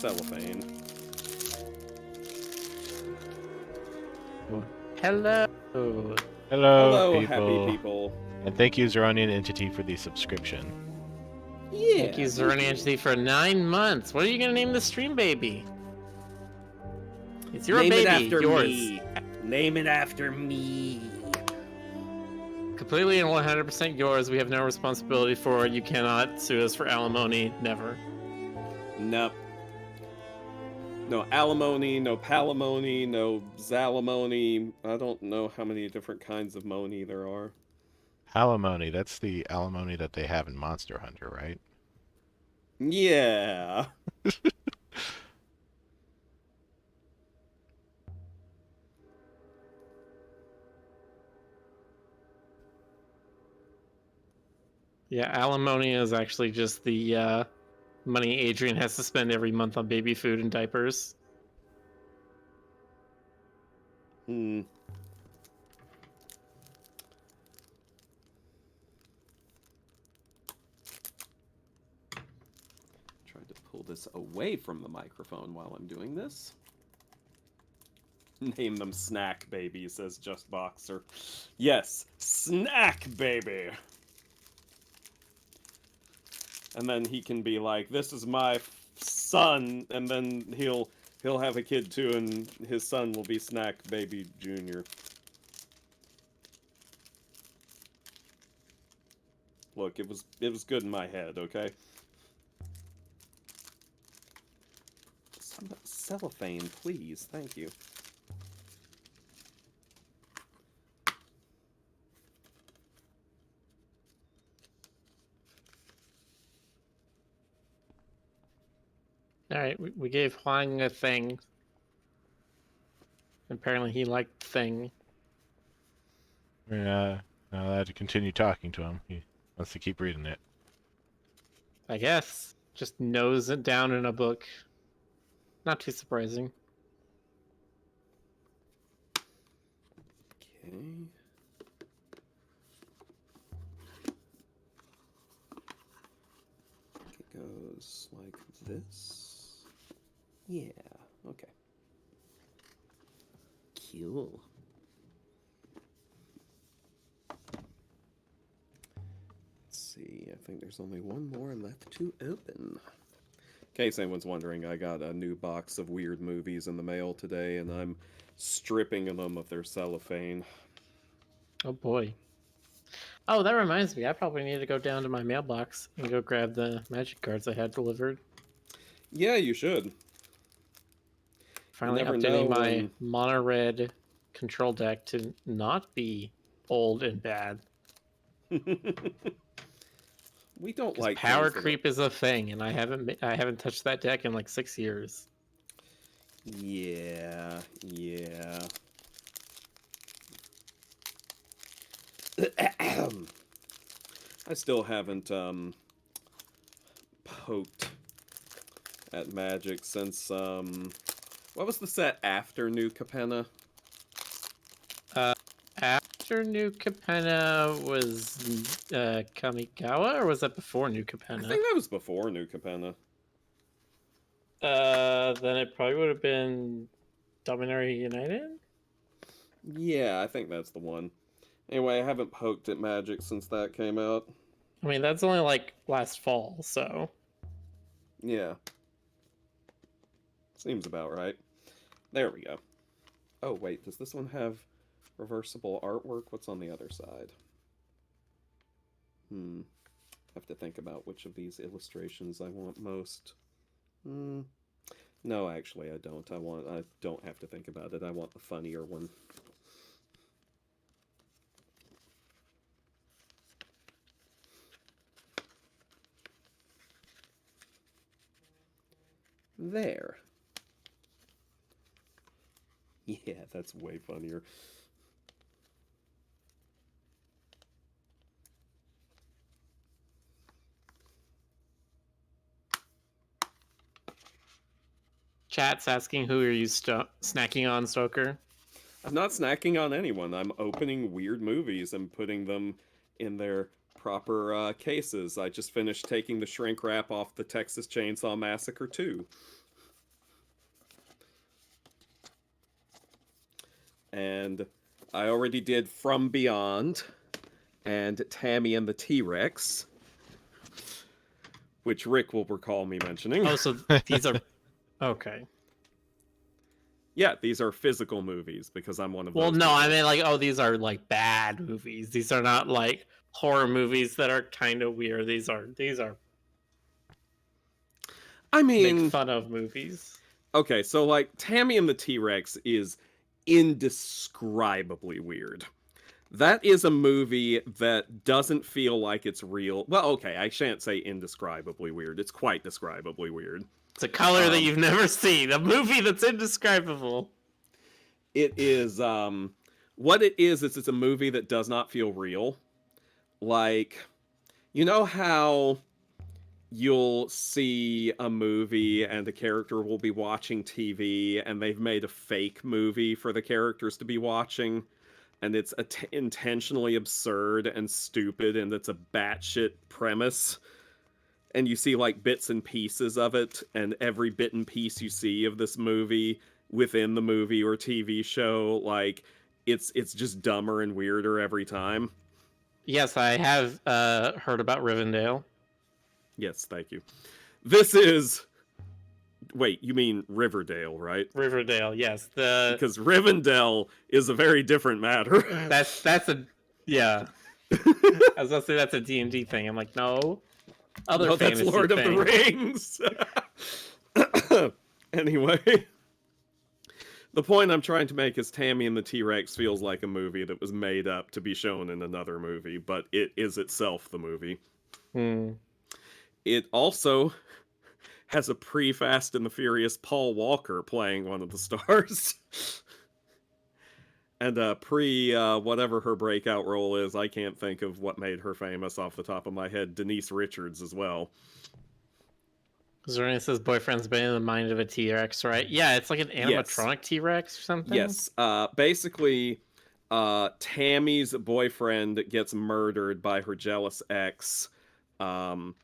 cellophane. Hello. Hello, Hello, happy people. people. And thank you, Zeronian Entity, for the subscription. Yeah. Thank you, Zeroni Entity, for 9 months. What are you gonna name the stream baby? It's your Name baby, it after yours. me. Name it after me. Completely and 100% yours. We have no responsibility for it. You cannot sue us for alimony. Never. Nope. No alimony, no palimony, no zalimony. I don't know how many different kinds of money there are. Alimony, that's the alimony that they have in Monster Hunter, right? Yeah. Yeah, alimony is actually just the money Adrian has to spend every month on baby food and diapers. Hmm. Tried to pull this away from the microphone while I'm doing this. Name them Snack Baby, says Just Boxer. Yes, Snack Baby! And then he can be like, this is my son, and then he'll have a kid too, and his son will be Snack Baby Jr. Look, it was good in my head, okay? Some cellophane, please, thank you. Alright, we gave Huang a thing. Apparently he liked thing. Yeah, I had to continue talking to him. He wants to keep reading it. I guess. Just nose it down in a book. Not too surprising. Okay. It goes like this. Yeah, okay. Cool. Let's see, I think there's only one more left to open. In case anyone's wondering, I got a new box of weird movies in the mail today, and I'm stripping them of their cellophane. Oh boy. Oh, that reminds me. I probably need to go down to my mailbox and go grab the magic cards I had delivered. Yeah, you should. Finally never know updating my when- mono red control deck to not be old and bad. We don't 'Cause like power things that creep is a thing, and I haven't touched that deck in like 6 years. Yeah, yeah. I still haven't poked at Magic since what was the set after New Capenna? After New Capenna was Kamigawa, or was that before New I Capenna? think that was before New Capenna. Then it probably would have been Dominaria United? Yeah, I think that's the one. Anyway, I haven't poked at Magic since that came out. I mean, that's only like last fall, so. Yeah. Seems about right. There we go. Oh, wait, does this one have reversible artwork? What's on the other side? Have to think about which of these illustrations I want most. No, actually, I don't. I don't have to think about it. I want the funnier one. There. Yeah, that's way funnier. Chat's asking who are you snacking on, Stoker? I'm not snacking on anyone. I'm opening weird movies and putting them in their proper cases. I just finished taking the shrink wrap off the Texas Chainsaw Massacre 2. And I already did From Beyond and Tammy and the T-Rex, which Rick will recall me mentioning. Oh, so these are okay. Yeah, these are physical movies because I'm one of Well, those no, people. I mean like, oh, these are like bad movies. These are not like horror movies that are kind of weird. These are I make mean, fun of movies. okay, so like Tammy and the T-Rex is indescribably weird. That is a movie that doesn't feel like it's real. Well, okay, I shan't say indescribably weird. It's quite describably weird. It's a color that Um, you've never seen. A movie that's indescribable. It is what it is it's a movie that does not feel real. Like, you know how you'll see a movie and the character will be watching TV and they've made a fake movie for the characters to be watching, and it's intentionally absurd and stupid, and it's a batshit premise, and you see like bits and pieces of it, and every bit and piece you see of this movie within the movie or TV show, like it's just dumber and weirder every time. Yes, I have heard about Rivendell. Yes, thank you. This is wait, you mean Riverdale, right? Riverdale, yes. The Because Rivendell is a very different matter. that's a yeah. I was gonna say that's a D&D thing. I'm like, no. Other No, that's fantasy Lord of thing. the Rings. Anyway, the point I'm trying to make is Tammy and the T-Rex feels like a movie that was made up to be shown in another movie, but it is itself the movie. Hmm. It also has a pre-Fast and the Furious Paul Walker playing one of the stars. And whatever her breakout role is, I can't think of what made her famous off the top of my head. Denise Richards as well. Zornius' boyfriend's been in the mind of a T-Rex, right? Yeah, it's like an animatronic T-Rex or something. Yes. Basically, Tammy's boyfriend gets murdered by her jealous ex, and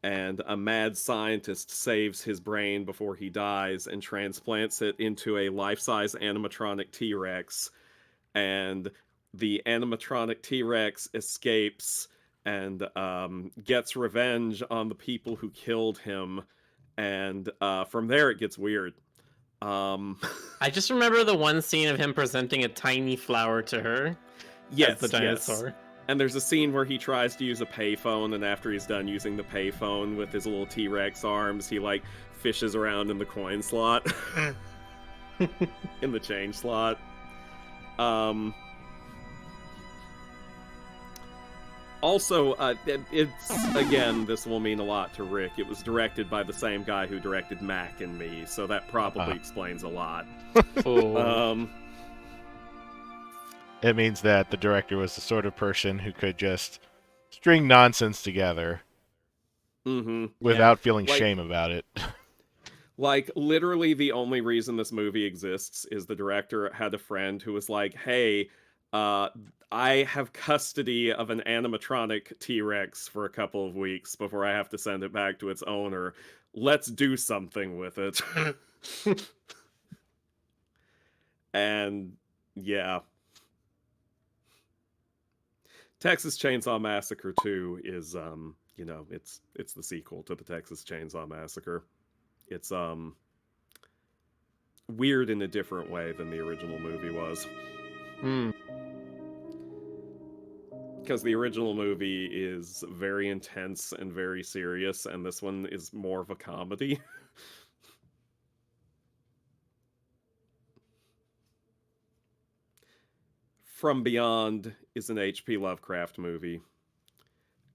a mad scientist saves his brain before he dies and transplants it into a life-size animatronic T-Rex. And the animatronic T-Rex escapes and gets revenge on the people who killed him. And from there, it gets weird. I just remember the one scene of him presenting a tiny flower to her Yes, as the dinosaur. yes. And there's a scene where he tries to use a payphone, and after he's done using the payphone with his little T-Rex arms, he like fishes around in the coin slot, in the change slot. Also, it's again, this will mean a lot to Rick. It was directed by the same guy who directed Mac and Me, so that probably explains a lot. Oh. It means that the director was the sort of person who could just string nonsense together without feeling Like- shame about it. Like, literally the only reason this movie exists is the director had a friend who was like, hey, I have custody of an animatronic T-Rex for a couple of weeks before I have to send it back to its owner. Let's do something with it. And, yeah. Texas Chainsaw Massacre 2 is, it's the sequel to the Texas Chainsaw Massacre. It's weird in a different way than the original movie was. Because the original movie is very intense and very serious, and this one is more of a comedy. From Beyond is an H.P. Lovecraft movie.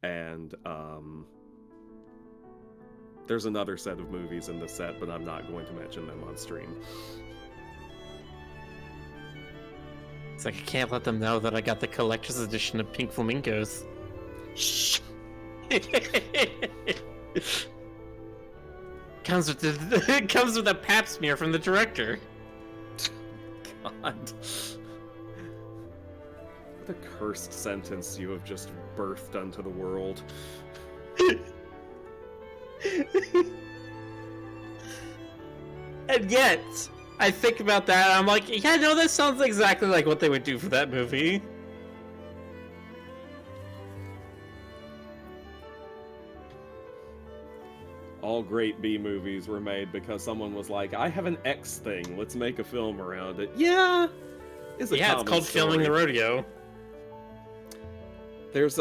And, there's another set of movies in this set, but I'm not going to mention them on stream. It's like I can't let them know that I got the collector's edition of Pink Flamingos. Shh! Comes with a pap smear from the director. God. What a cursed sentence you have just birthed unto the world. And yet, I think about that, and I'm like, yeah, no, that sounds exactly like what they would do for that movie. All great B movies were made because someone was like, I have an X thing, let's make a film around it. Yeah, it's a common It's called story. filming the rodeo. There's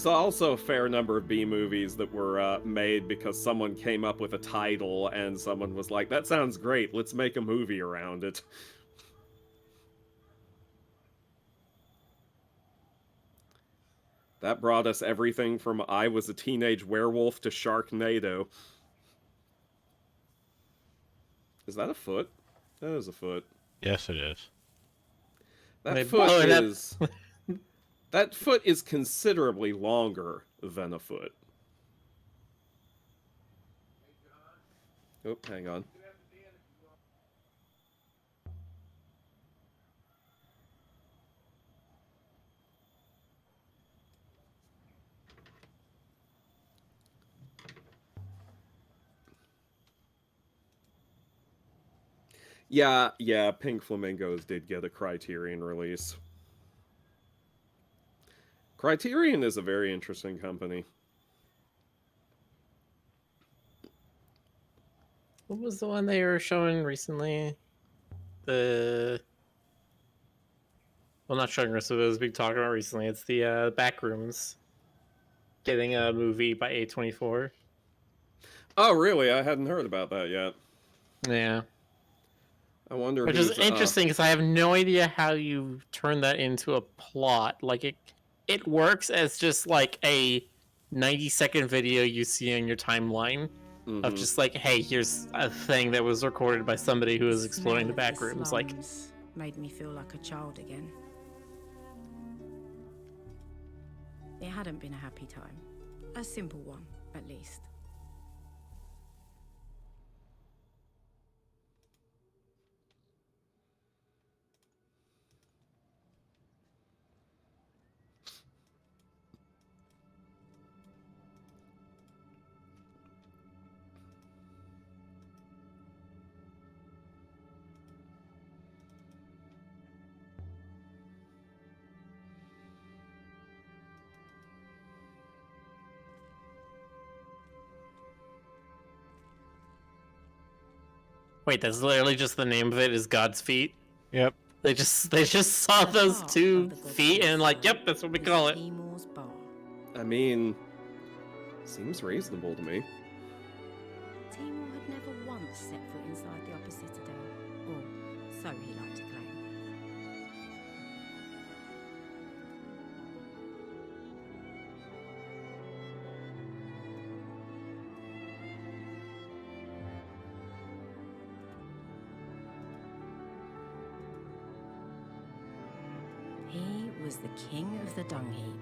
also a fair number of B movies that were made because someone came up with a title and someone was like, that sounds great, let's make a movie around it. That brought us everything from I Was a Teenage Werewolf to Sharknado. Is that a foot? That is a foot. Yes, it is. That foot is considerably longer than a foot. Oh, hang on. Yeah, Pink Flamingos did get a Criterion release. Criterion is a very interesting company. What was the one they were showing recently? Well, not showing recently, but it was big talking about recently. It's the Backrooms getting a movie by A24. Oh, really? I hadn't heard about that yet. Yeah. I wonder Which is interesting because I have no idea how you turn that into a plot. Like it works as just like a 90-second video you see on your timeline of just like, hey, here's a thing that was recorded by somebody who was exploring the back rooms. Like, made me feel like a child again. It hadn't been a happy time. A simple one, at least. wait, that's literally just the name of it is God's Feet. Yep. They just saw those 2 feet and like, yep, that's what we call it. I mean, seems reasonable to me. Timor had never once set foot inside the upper citadel, or so he liked to claim. He was the king of the dung heap.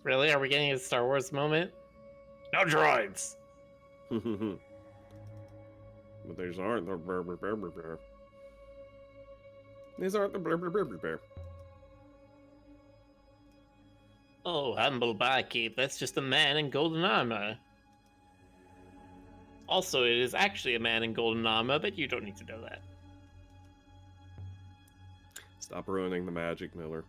Really? Are we getting a Star Wars moment? No droids! But these aren't the bear. These aren't the bear. Oh, humble barkeep, that's just a man in golden armor. Also, it is actually a man in golden armor, but you don't need to know that. Stop ruining the magic, Miller.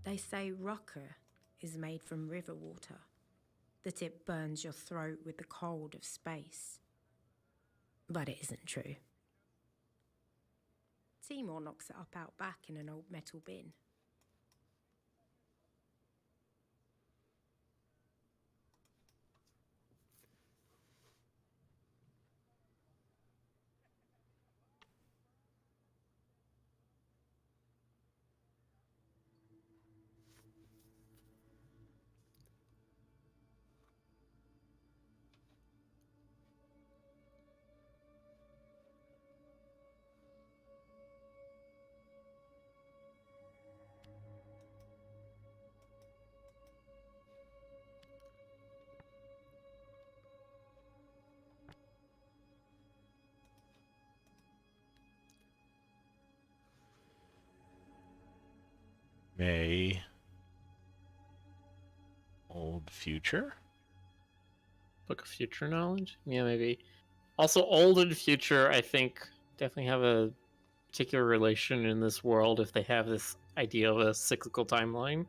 They say rocker is made from river water, that it burns your throat with the cold of space. But it isn't true. Timor knocks it up out back in an old metal bin. May. Old future? Book of Future Knowledge? Yeah, maybe. Also, old and future, I think, definitely have a particular relation in this world if they have this idea of a cyclical timeline.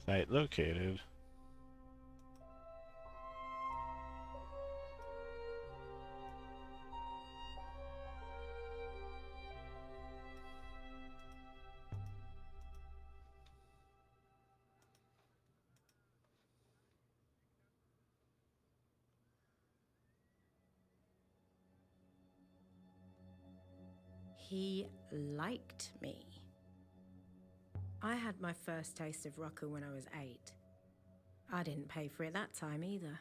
Site located. He liked me. I had my first taste of rocker when I was 8. I didn't pay for it that time either.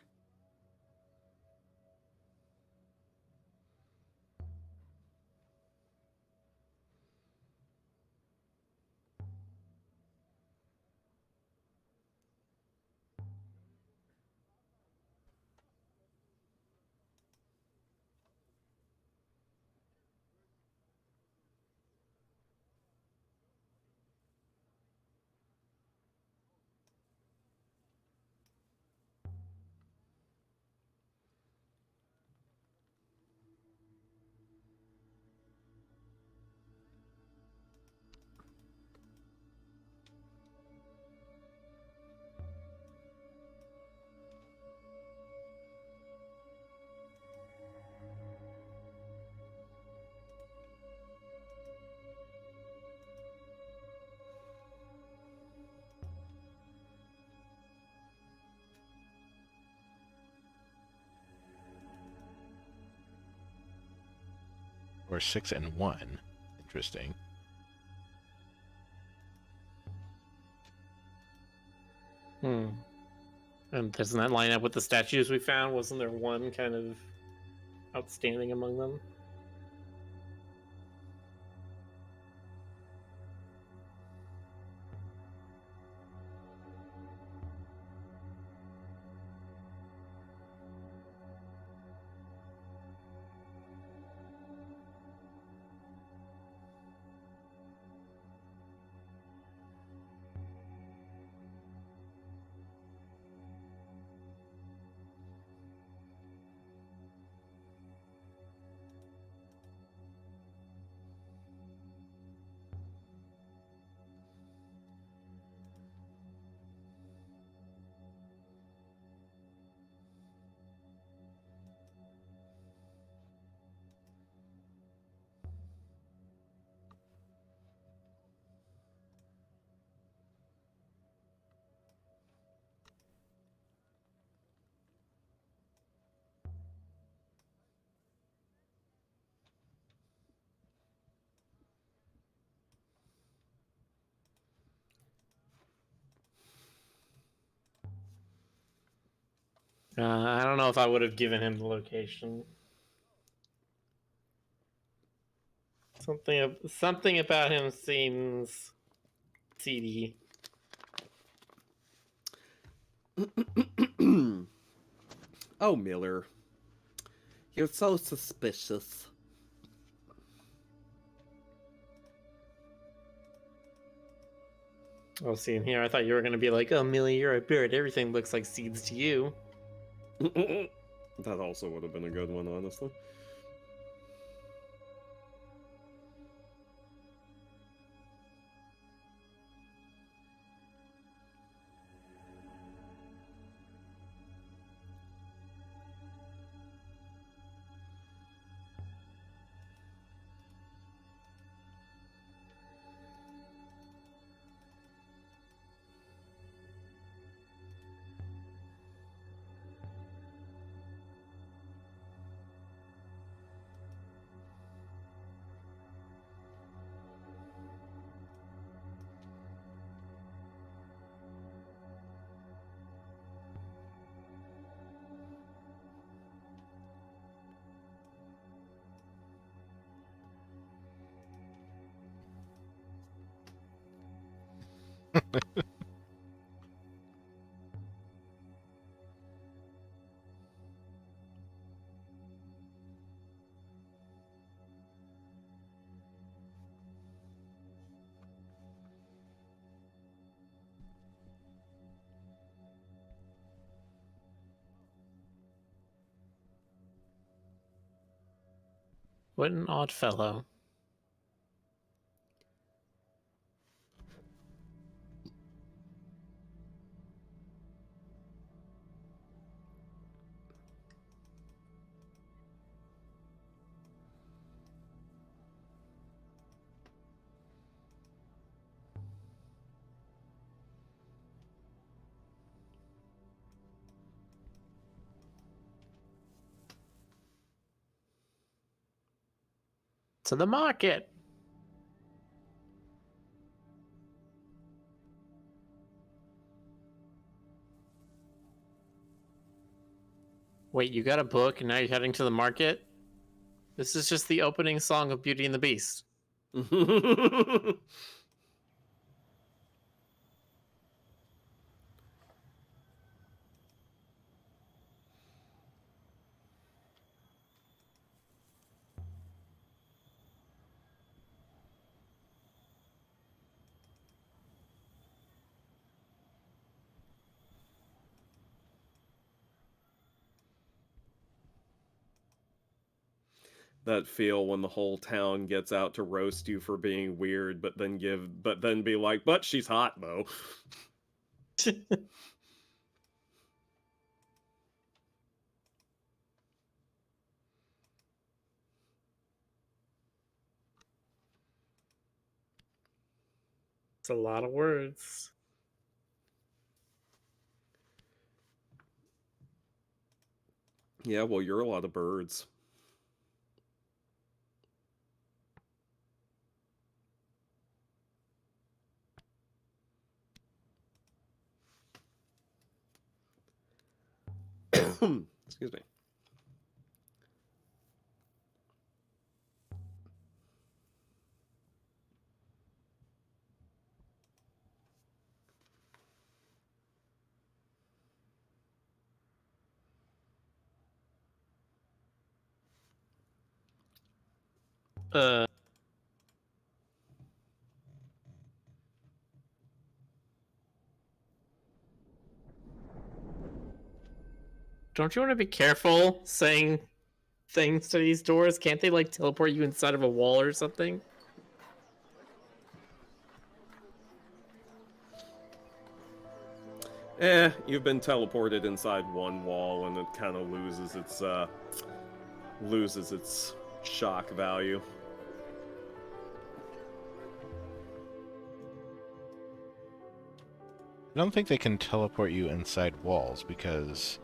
Or 6 and 1. Interesting. And doesn't that line up with the statues we found? Wasn't there one kind of outstanding among them? I don't know if I would have given him the location. Something about him seems seedy. Oh, Miller. You're so suspicious. Oh, see, in here, I thought you were gonna be like, "Oh, Millie, you're a bird. Everything looks like seeds to you." That also would have been a good one, honestly. What an odd fellow. To the market. Wait, you got a book and now you're heading to the market? This is just the opening song of Beauty and the Beast. That feel when the whole town gets out to roast you for being weird, but then be like, but she's hot though. It's a lot of words. Yeah, well, you're a lot of birds. Excuse me. Uh, don't you want to be careful saying things to these doors? Can't they like teleport you inside of a wall or something? You've been teleported inside one wall and it kind of loses its shock value. I don't think they can teleport you inside walls because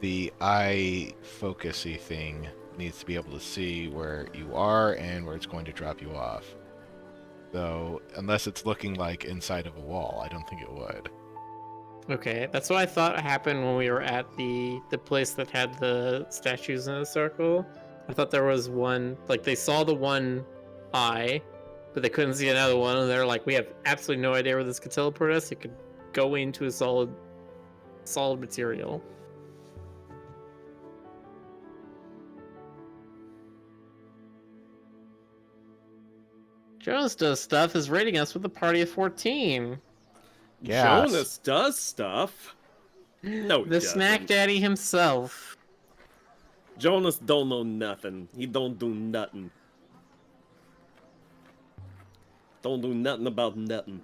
the eye focusy thing needs to be able to see where you are and where it's going to drop you off. So, unless it's looking like inside of a wall, I don't think it would. Okay, that's what I thought happened when we were at the place that had the statues in a circle. I thought there was one, like they saw the one eye, but they couldn't see another one, and they're like, we have absolutely no idea where this could teleport us. It could go into a solid material. Jonas Does Stuff is rating us with a party of 14. Gas. Jonas does stuff. No, he The snack doesn't. daddy himself. Jonas don't know nothing. He don't do nothing. Don't do nothing about nothing.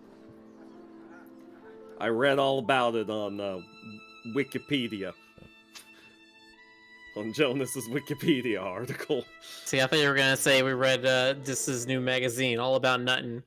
I read all about it on Wikipedia. On Jonas's Wikipedia article. See, I thought you were gonna say we read this is new magazine, all about nuttin'.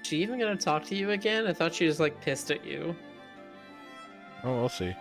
Is she even gonna talk to you again? I thought she was like pissed at you. Oh, we'll see.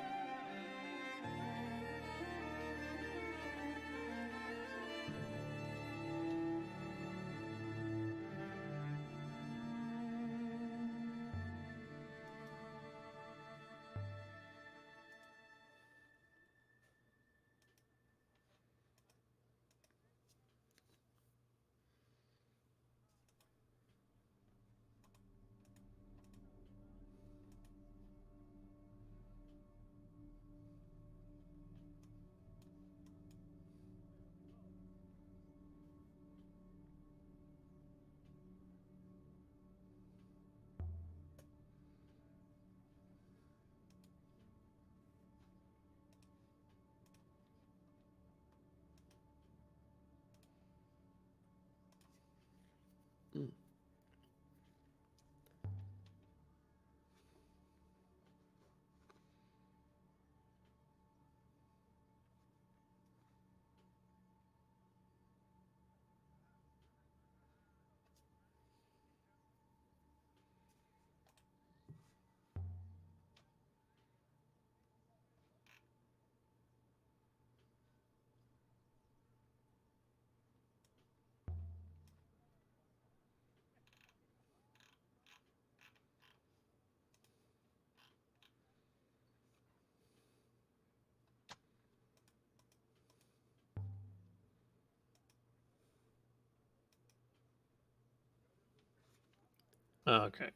Oh, okay.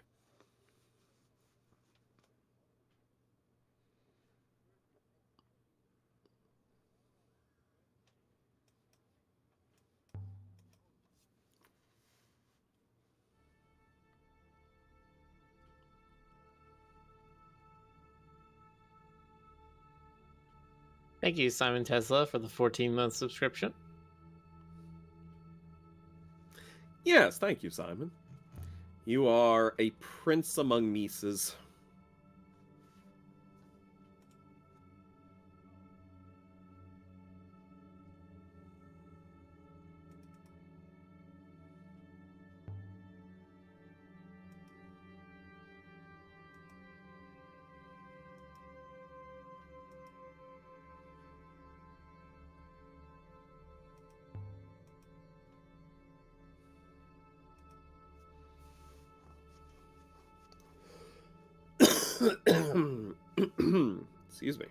Thank you, Simon Tesla, for the 14-month subscription. Yes, thank you, Simon. You are a prince among Mises. Excuse me.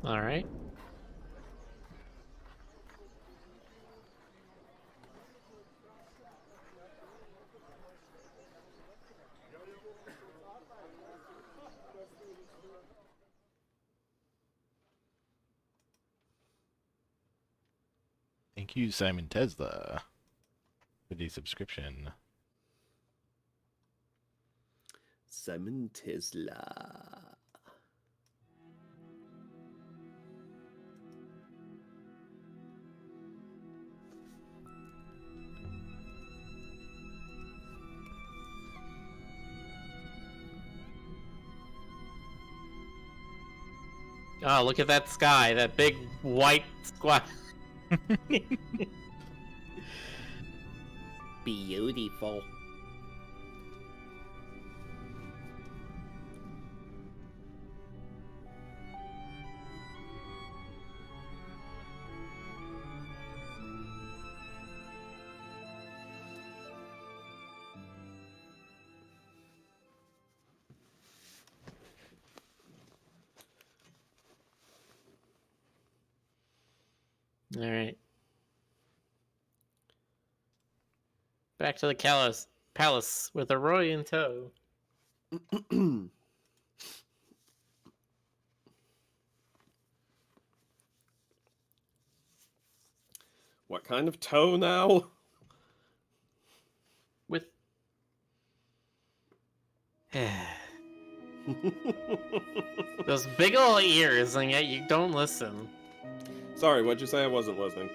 All right. Thank you, Simon Tesla, for the subscription. Simon Tesla. Oh, look at that sky, that big white squat. Beautiful. All right. Back to the palace with a Roy in tow. What kind of toe now? With those big ol' ears, and yet you don't listen. Sorry, what'd you say? I wasn't listening.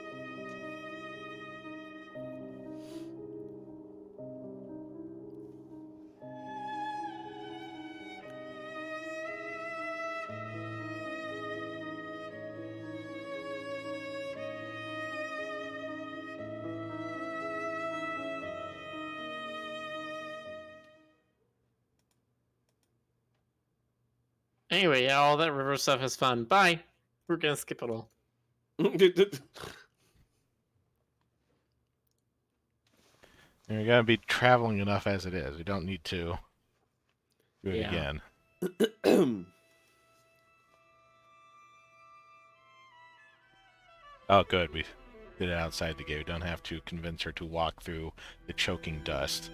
Anyway, yeah, all that river stuff is fun. Bye. We're gonna skip it all. You're gonna be traveling enough as it is. We don't need to do it Yeah. again. Oh, good. We did it outside the gate. We don't have to convince her to walk through the choking dust.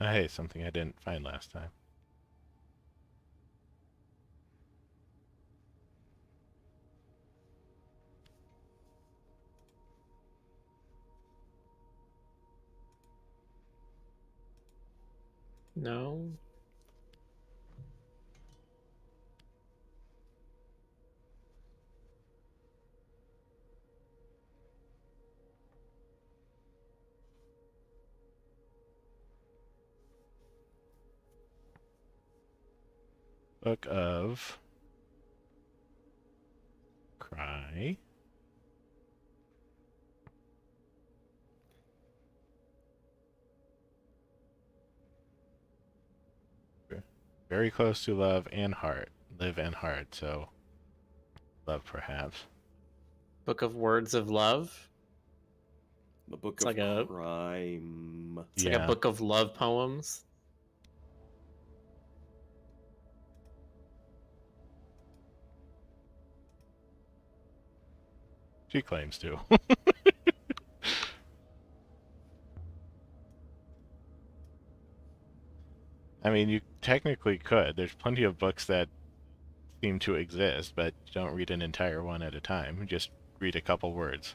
Hey, something I didn't find last time. No. Book of Cry. Very close to love and heart. Live and heart, so love perhaps. Book of Words of Love. The Book It's of like a- Crime. It's like a book of love poems. She claims to. I mean, you technically could. There's plenty of books that seem to exist, but you don't read an entire one at a time. You just read a couple words.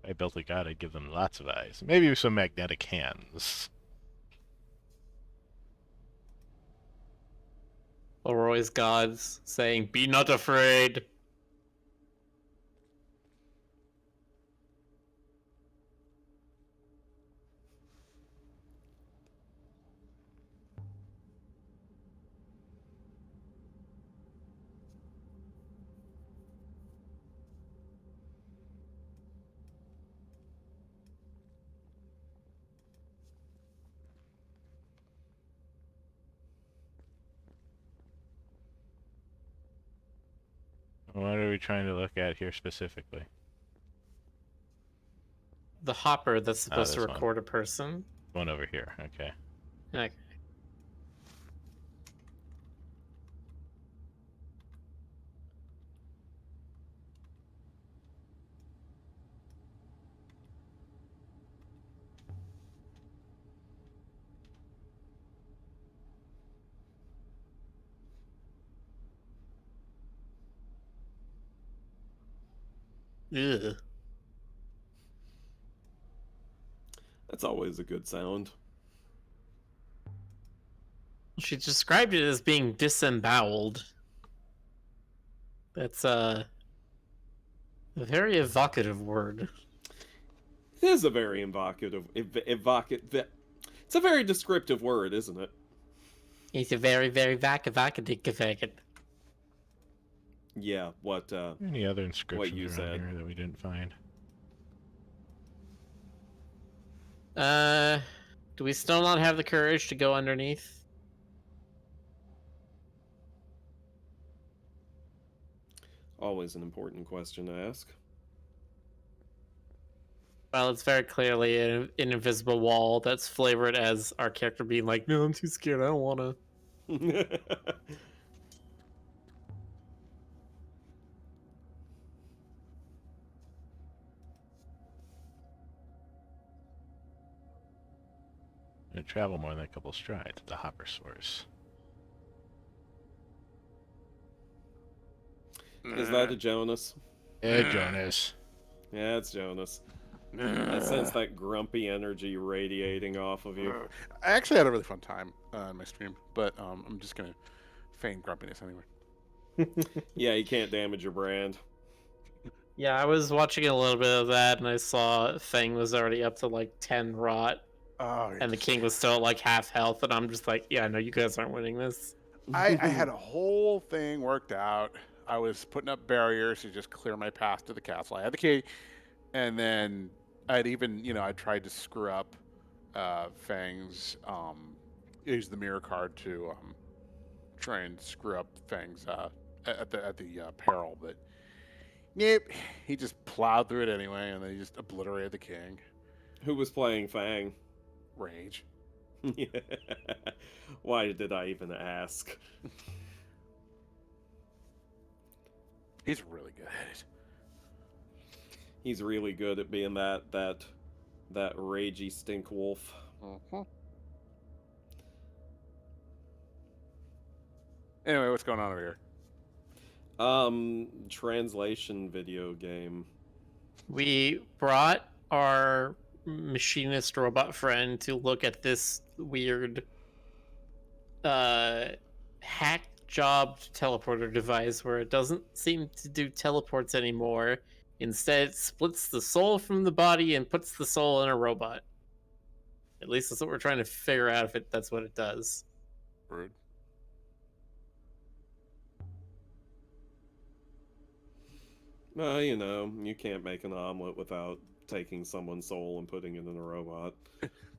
If I built a god, I'd give them lots of eyes. Maybe some magnetic hands. Leroy's gods saying, "Be not afraid." What are we trying to look at here specifically? The hopper that's supposed to this one. record a person. One over here. Okay. Okay. Ugh. That's always a good sound. She described it as being disemboweled. That's a very evocative word. It is a very evocative. It's a very descriptive word, isn't it? It's a very, very evocative. Yeah. What? Any other inscriptions you around said. here that we didn't find? Do we still not have the courage to go underneath? Always an important question to ask. Well, it's very clearly an invisible wall that's flavored as our character being like, no, I'm too scared, I don't want to. Gonna travel more than a couple strides at the hopper source. Is that a Jonas? Yeah, Jonas. Yeah, it's Jonas. I sense that grumpy energy radiating off of you. I actually had a really fun time on my stream, but I'm just gonna feign grumpiness anyway. Yeah, you can't damage your brand. Yeah, I was watching a little bit of that, and I saw Fang was already up to like 10 rot, Oh, and the king was still at like half health, and I'm just like, yeah, no, you guys aren't winning this. I had a whole thing worked out. I was putting up barriers to just clear my path to the castle. I had the key, and then I'd even, I tried to screw up Fang's, use the mirror card to try and screw up Fang's at the peril, but nope, he just plowed through it anyway, and then he just obliterated the king. Who was playing Fang? Rage. Why did I even ask? He's really good at it. He's really good at being that ragey stink wolf. Uh-huh. Anyway, what's going on over here? Translation video game. We brought our machinist robot friend to look at this weird hack job teleporter device where it doesn't seem to do teleports anymore. Instead, it splits the soul from the body and puts the soul in a robot. At least that's what we're trying to figure out if that's what it does. Rude. Well, you can't make an omelet without taking someone's soul and putting it in a robot.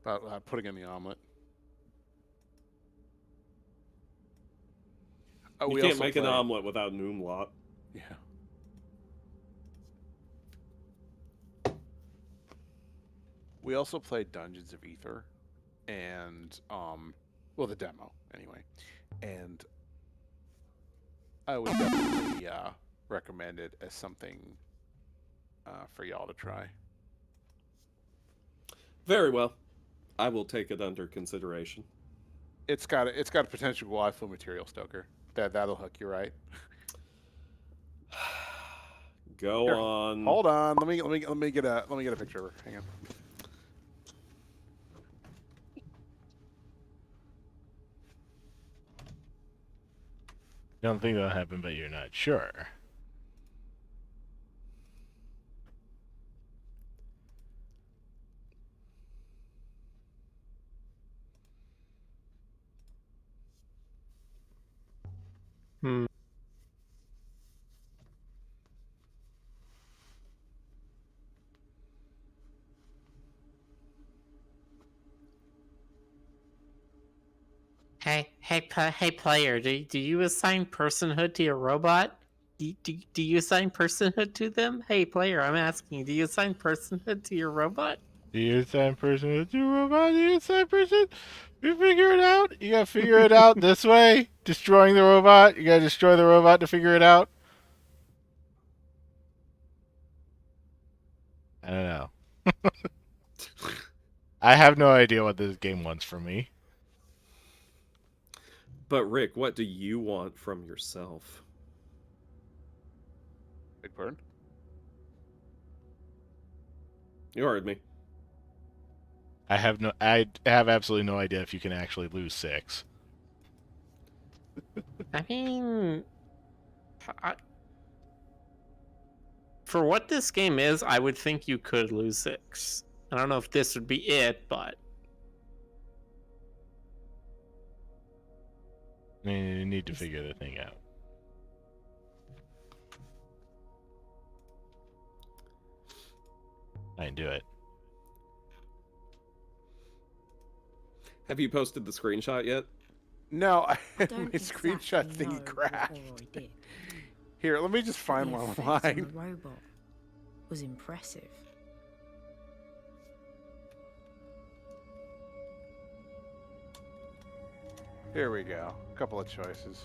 About putting in the omelet. You can't make an omelet without an umlaut. Yeah. We also played Dungeons of Ether, and the demo anyway, and I would definitely recommend it as something for y'all to try. Very well. I will take it under consideration. It's got a potential waifu material stoker. That'll hook you right. Go Here, on. Hold on. Let me get a picture of her. Hang on. Don't think that'll happen, but you're not sure. Hmm. Hey, player, do you assign personhood to your robot? Do you assign personhood to them? Hey, player, I'm asking, do you assign personhood to your robot? Do you assign person to your robot? Do you assign person? You figure it out? You gotta figure it out this way? Destroying the robot? You gotta destroy the robot to figure it out? I don't know. I have no idea what this game wants from me. But Rick, what do you want from yourself? Big pardon? You heard me. I have absolutely no idea if you can actually lose 6. I mean, for what this game is, I would think you could lose 6. I don't know if this would be it, but I mean, you need to figure the thing out. I can do it. Have you posted the screenshot yet? No, I my don't screenshot exactly know thingy what crashed. Oroy did. Here, let me just find The one effect on online. the robot was impressive. Here we go. A couple of choices.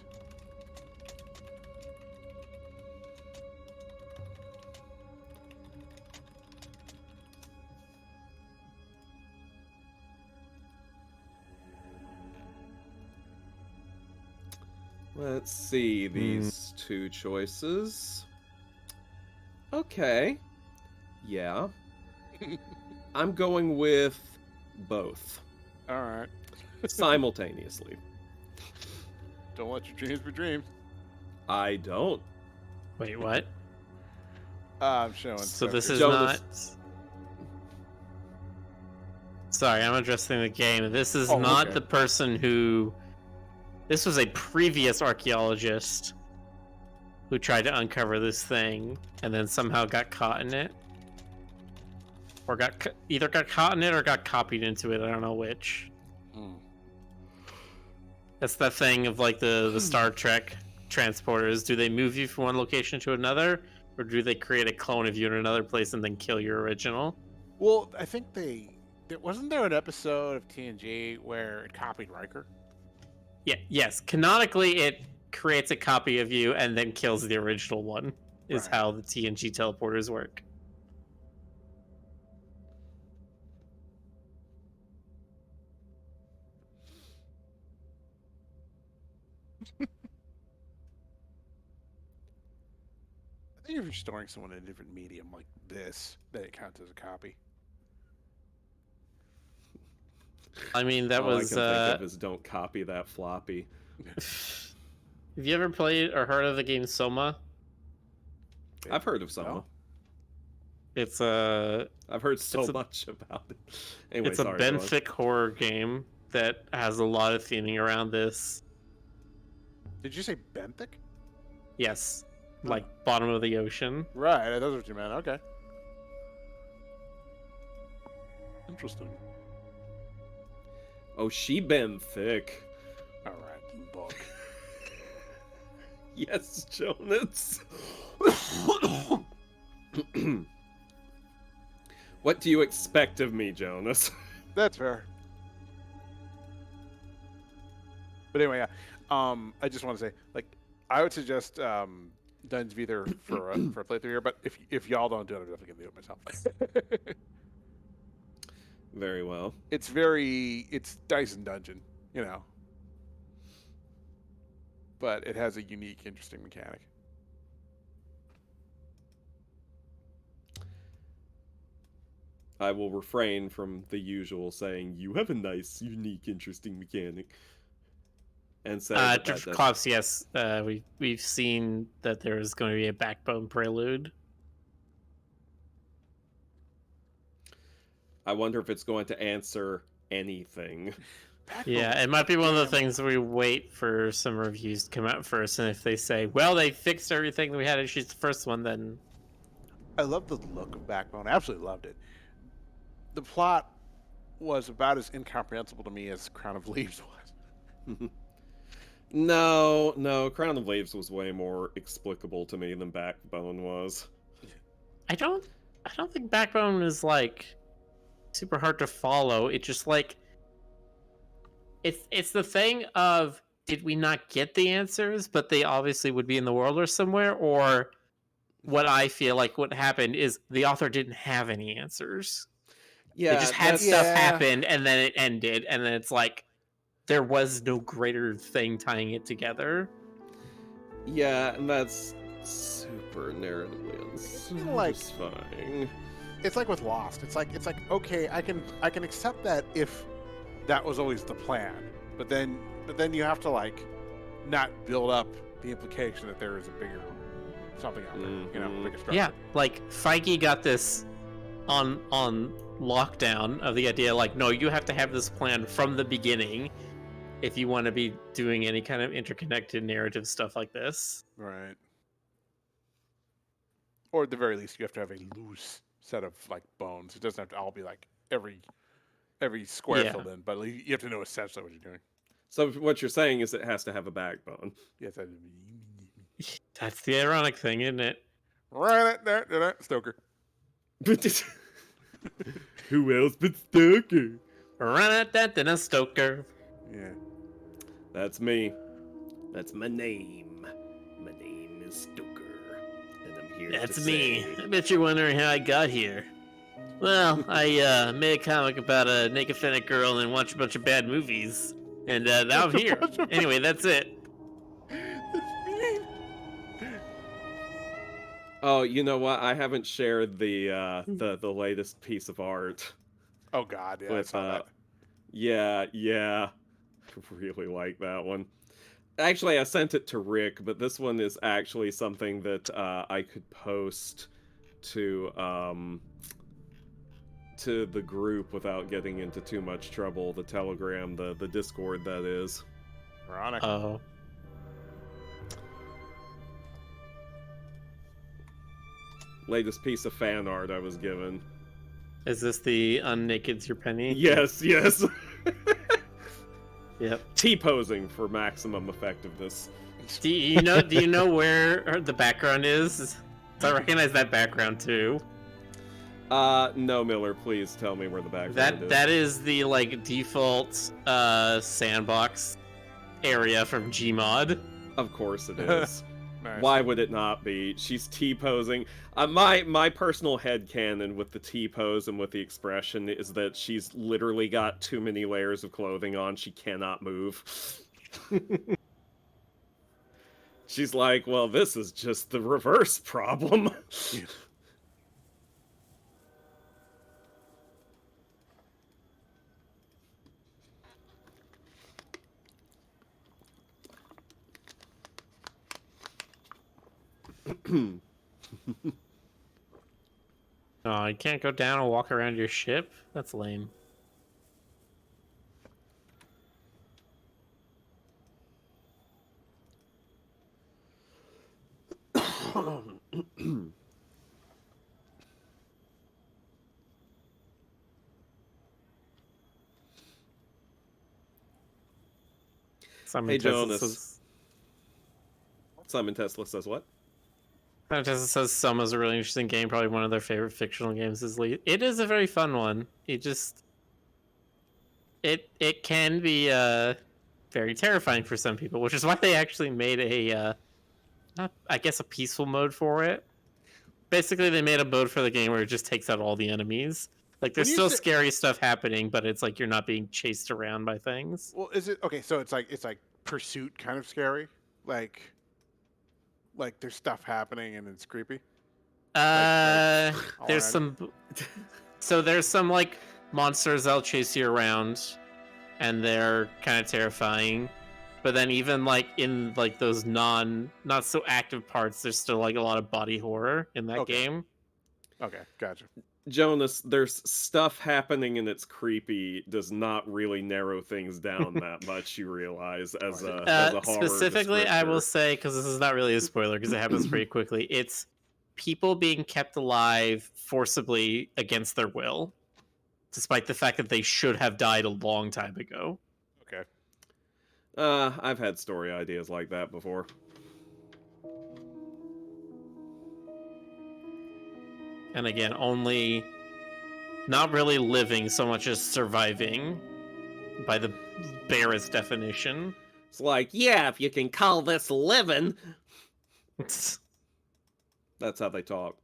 Let's see these two choices. Okay. Yeah. I'm going with both All right. simultaneously. Don't let your dreams be dreams. I don't. wait, what? I'm showing. So this Tucker. is Jonas. not. Sorry, I'm addressing the game. This is Oh, not okay. the person who. This was a previous archaeologist who tried to uncover this thing and then somehow got caught in it. Or either got caught in it or got copied into it. I don't know which. Hmm. That's that thing of like the Star Trek transporters. Do they move you from one location to another? Or do they create a clone of you in another place and then kill your original? Well, I think wasn't there an episode of TNG where it copied Riker? Yeah, yes. Canonically, it creates a copy of you and then kills the original one, is Right. how the TNG teleporters work. I think if you're storing someone in a different medium like this, then it counts as a copy. I mean, that All was. I can think of is don't copy that floppy. Have you ever played or heard of the game Soma? I've heard of Soma. No? It's a I've heard so It's a- much about it. Anyway, it's a sorry, go on. benthic horror game that has a lot of theming around this. Did you say benthic? Yes, like bottom of the ocean. Right, that's what you meant. Okay. Interesting. Oh, she been thick. All right, book. Yes, Jonas. What do you expect of me, Jonas? That's fair. But anyway, yeah. I just want to say, like, I would suggest Dungeons of Ether for a playthrough here. But if y'all don't do it, I'm definitely gonna do it myself. Very well. It's Dice and Dungeon, you know. But it has a unique, interesting mechanic. I will refrain from the usual saying, you have a nice, unique, interesting mechanic. And say that does- Klops, yes, we've seen that there is going to be a backbone prelude. I wonder if it's going to answer anything. Yeah, it might be one of the things we wait for some reviews to come out first, and if they say, well, they fixed everything, we had issues the first one, then... I love the look of Backbone. I absolutely loved it. The plot was about as incomprehensible to me as Crown of Leaves was. No, Crown of Leaves was way more explicable to me than Backbone was. I don't think Backbone is, like, super hard to follow. It just, like... It's the thing of, did we not get the answers, but they obviously would be in the world or somewhere, or what I feel like what happened is the author didn't have any answers. Yeah, They just had that's- stuff happen, and then it ended, and then it's like, there was no greater thing tying it together. Yeah, and that's super narratively like- unsatisfying. it's like with Lost. It's like okay, I can accept that if that was always the plan, but then you have to like not build up the implication that there is a bigger something out there, you know, bigger structure. Yeah, like Feige got this on lockdown of the idea, like, no, you have to have this plan from the beginning if you want to be doing any kind of interconnected narrative stuff like this. Right. Or at the very least, you have to have a loose set of like bones. It doesn't have to all be like every square filled in, but you have to know essentially what you're doing. So what you're saying is it has to have a backbone. Yes, That's the ironic thing, isn't it? right there, Stoker. Who else but Stoker? Run at that, then a Stoker. Yeah. That's me. That's my name. My name is Stoker, and I'm here. That's to me. say... I bet you're wondering how I got here. Well, I made a comic about a naked fennec girl and watched a bunch of bad movies, and now I'm here. Anyway, that's it. Oh, you know what? I haven't shared the latest piece of art. Oh God, yeah, I With, saw that. Yeah. I really like that one. Actually, I sent it to Rick, but this one is actually something that I could post to the group without getting into too much trouble. The Telegram, the Discord, that is. Ironic. Oh. Latest piece of fan art I was given. Is this the Unnaked's Your Penny? Yes. Yep. T-posing for maximum effectiveness. Do you know where the background is? So I recognize that background too. No, Miller, please tell me where the background is. That is the like default sandbox area from Gmod. Of course it is. Nice. Why would it not be? She's T-posing. My personal headcanon with the T-pose and with the expression is that she's literally got too many layers of clothing on. She cannot move. She's like, well, this is just the reverse problem. Oh, you can't go down and walk around your ship? That's lame. Hey, Jonas. Simon Tesla says what? Tesla says Summer's a really interesting game, probably one of their favorite fictional games. It is a very fun one. It can be very terrifying for some people, which is why they actually made a peaceful mode for it. Basically, they made a mode for the game where it just takes out all the enemies. Like, there's still scary stuff happening, but it's like you're not being chased around by things. Well, is it okay? So it's like Pursuit kind of scary, like there's stuff happening and it's creepy. There's some like monsters that'll chase you around, and they're kind of terrifying. But then even like in like those not so active parts, there's still like a lot of body horror in that game. Okay, gotcha. Jonas, there's stuff happening and it's creepy does not really narrow things down that much, you realize, as a horror specifically, I will descriptor. say, because this is not really a spoiler because it happens pretty quickly, it's people being kept alive forcibly against their will, despite the fact that they should have died a long time ago. Okay. I've had story ideas like that before. And again, only not really living so much as surviving by the barest definition. It's like, yeah, if you can call this living. That's how they talk.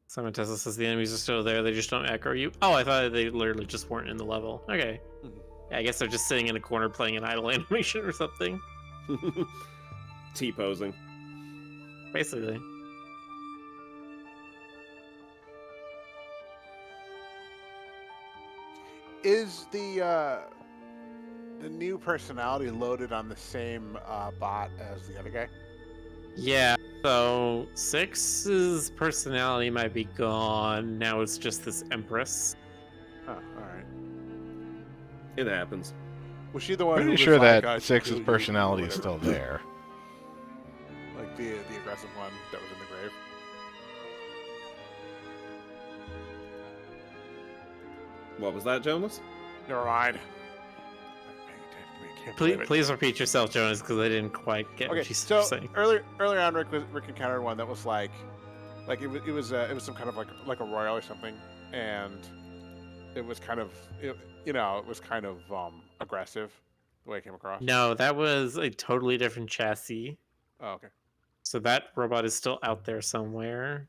Simon Tesla says the enemies are still there, they just don't echo you. Oh, I thought they literally just weren't in the level. Okay. Yeah, I guess they're just sitting in a corner playing an idle animation or something. T-posing. Basically. Is the new personality loaded on the same bot as the other guy? Yeah, so 6's personality might be gone. Now it's just this Empress. Oh, all right. It happens. Was she the one who Pretty was sure like, that I Six's kill you, personality or is whatever? still there. Like the aggressive one that was in the grave? What was that, Jonas? Never mind. I'm paying attention to me. I can't Please, believe it. please repeat yourself, Jonas, because I didn't quite get Okay, what you so were saying. earlier on, Rick encountered one that was like it was some kind of like a royal or something, and it was kind of it was kind of aggressive the way it came across. No, that was a totally different chassis. Oh, okay. So that robot is still out there somewhere.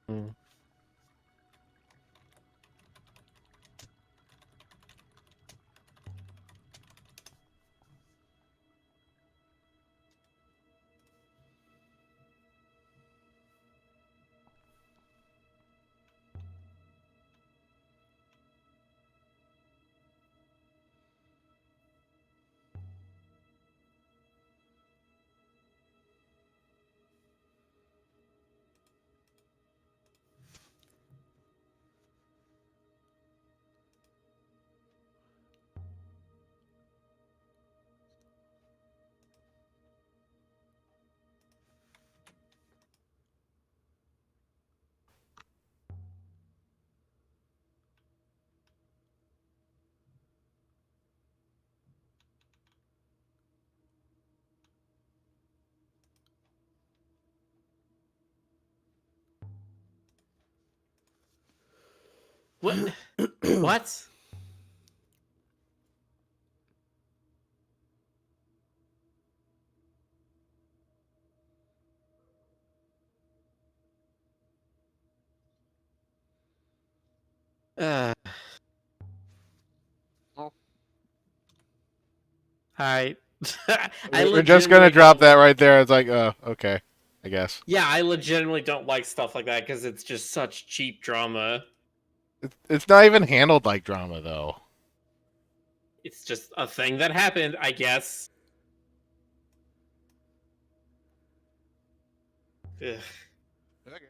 Hmm. What? What? Uh, Oh. I I We're just gonna legitimately drop don't that like. right there. It's like, okay, I guess. Yeah, I legitimately don't like stuff like that because it's just such cheap drama. It's not even handled like drama though. It's just a thing that happened, I guess. Ugh. Okay.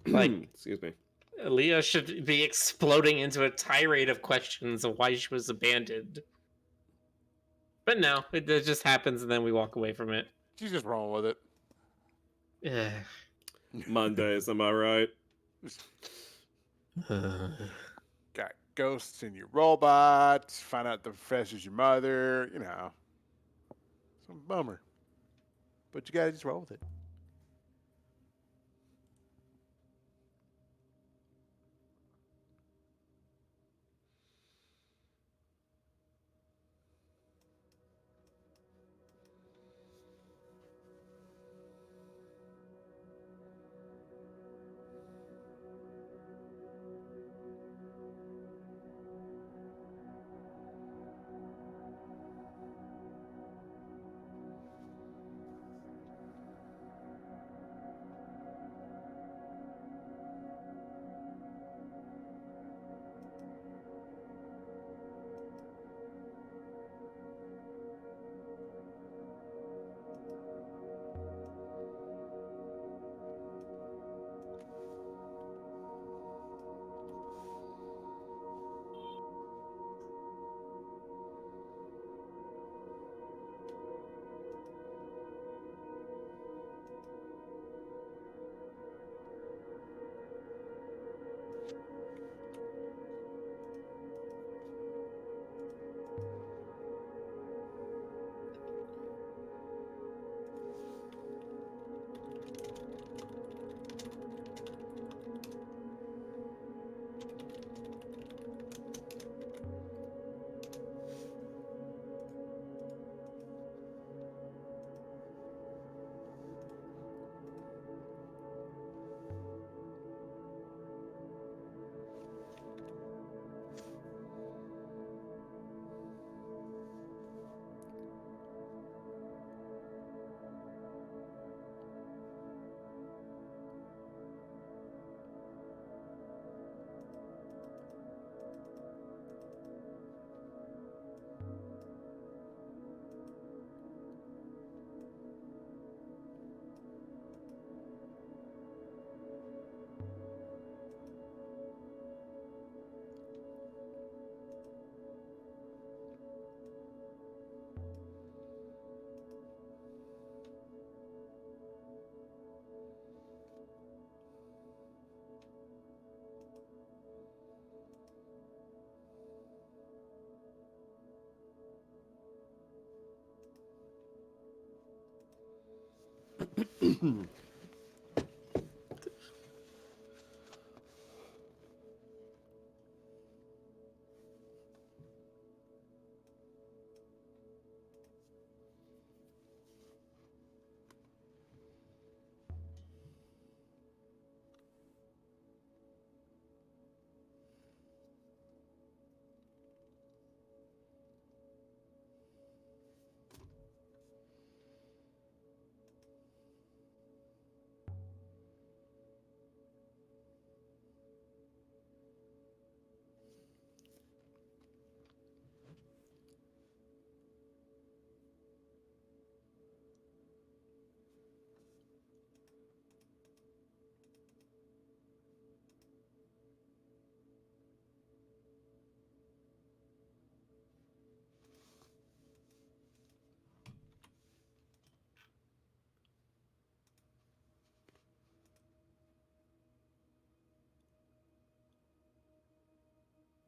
Like, Excuse me. Leah should be exploding into a tirade of questions of why she was abandoned. But no, it just happens and then we walk away from it. She's just rolling with it. Ugh. Mondays, am I right? Got ghosts in your robots. Find out the professor's your mother. You know, some bummer. But you gotta just roll with it.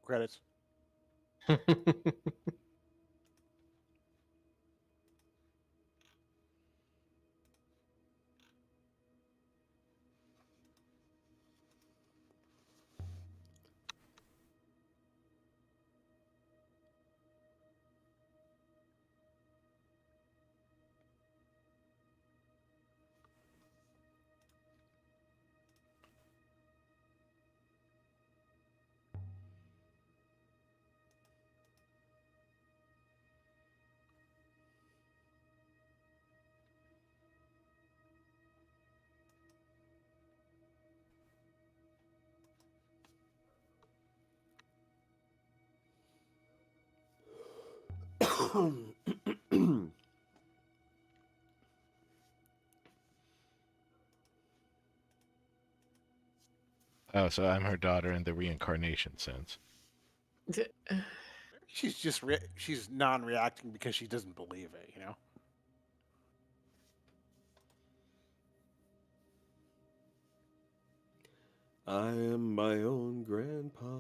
Credits. Oh, so I'm her daughter in the reincarnation sense. She's just she's non-reacting because she doesn't believe it. You know. I am my own grandpa.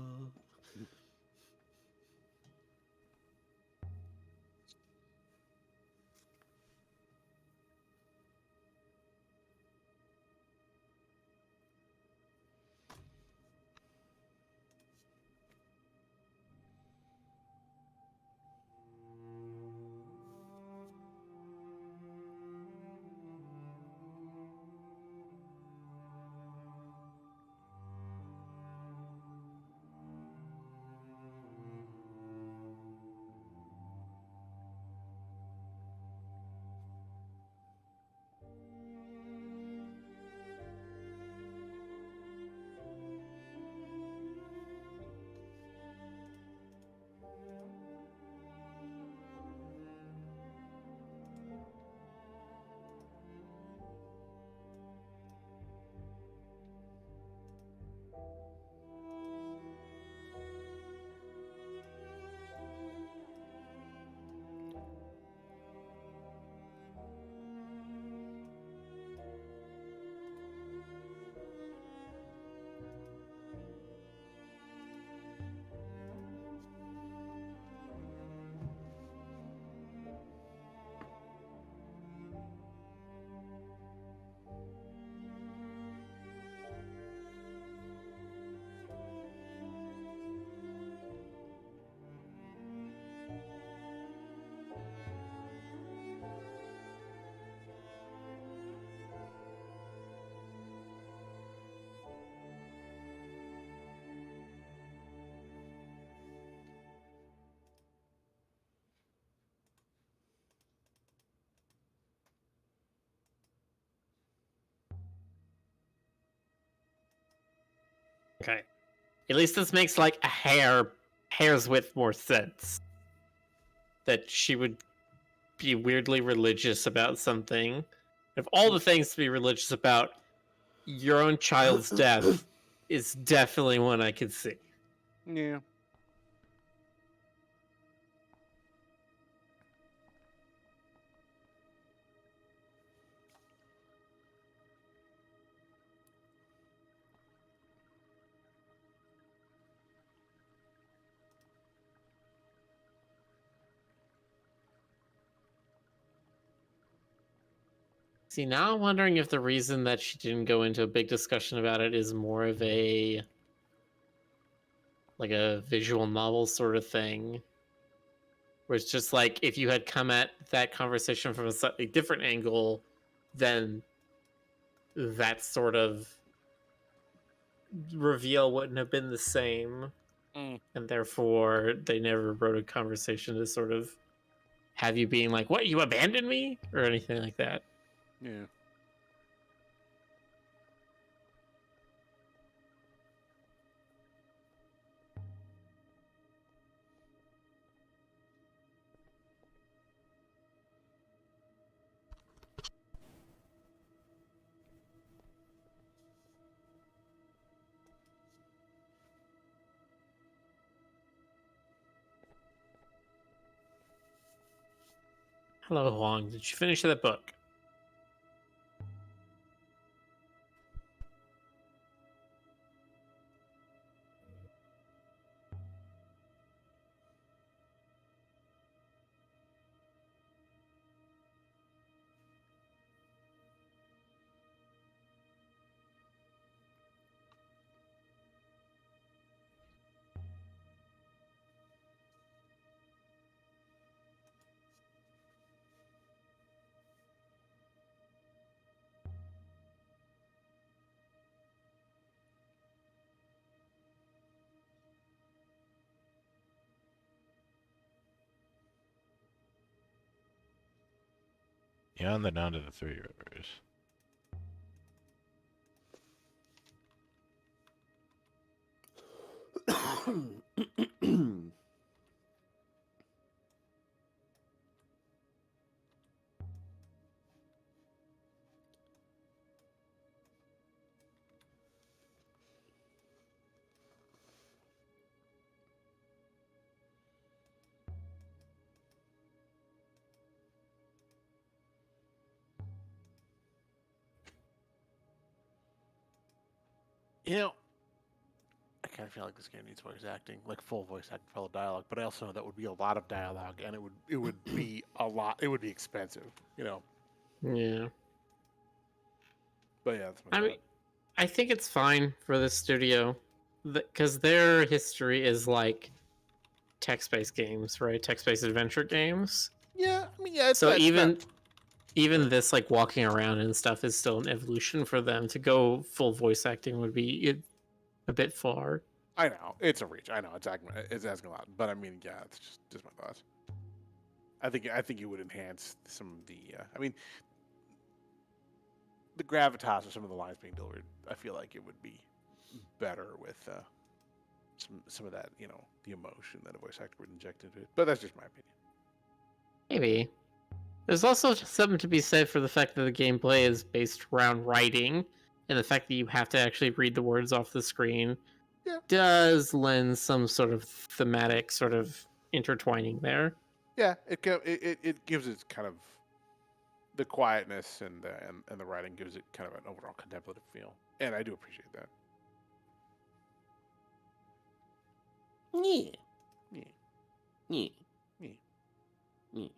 Okay. At least this makes like a hair's width more sense. That she would be weirdly religious about something. Of all the things to be religious about, your own child's death is definitely one I could see. Yeah. See, now I'm wondering if the reason that she didn't go into a big discussion about it is more of a like a visual novel sort of thing, where it's just like if you had come at that conversation from a slightly different angle, then that sort of reveal wouldn't have been the same, and therefore they never wrote a conversation to sort of have you being like, "What, you abandoned me?" or anything like that. Yeah. Hello, Huang. Did you finish that book? Yeah, on the down to the Three Rivers. You know, I kind of feel like this game needs voice acting, like full voice acting, full dialogue. But I also know that would be a lot of dialogue, and it would be a lot. It would be expensive, you know. Yeah. But yeah, that's my I thought. mean, I think it's fine for the studio because their history is like text-based games, right? Text-based adventure games. Yeah, I mean, yeah, it's So not, even this like walking around and stuff is still an evolution for them. To go full voice acting would be a bit far. I know it's a reach. I know it's asking a lot, but I mean, yeah, it's just my thoughts. I think it would enhance some of the. I mean, the gravitas of some of the lines being delivered. I feel like it would be better with some of that, you know, the emotion that a voice actor would inject into it. But that's just my opinion. Maybe. There's also something to be said for the fact that the gameplay is based around writing, and the fact that you have to actually read the words off the screen Yeah. does lend some sort of thematic sort of intertwining there. Yeah, it gives it kind of the quietness and the writing gives it kind of an overall contemplative feel, and I do appreciate that. Yeah. Yeah. Yeah. Yeah. Yeah.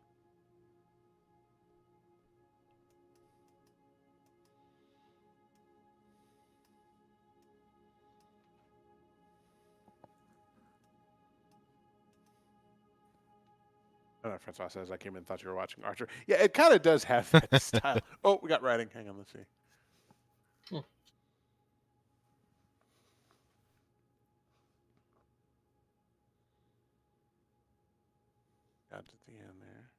I know Francois says I came in and thought you were watching Archer. Yeah, it kind of does have that style. Oh, we got writing. Hang on, let's see. God's at the end there.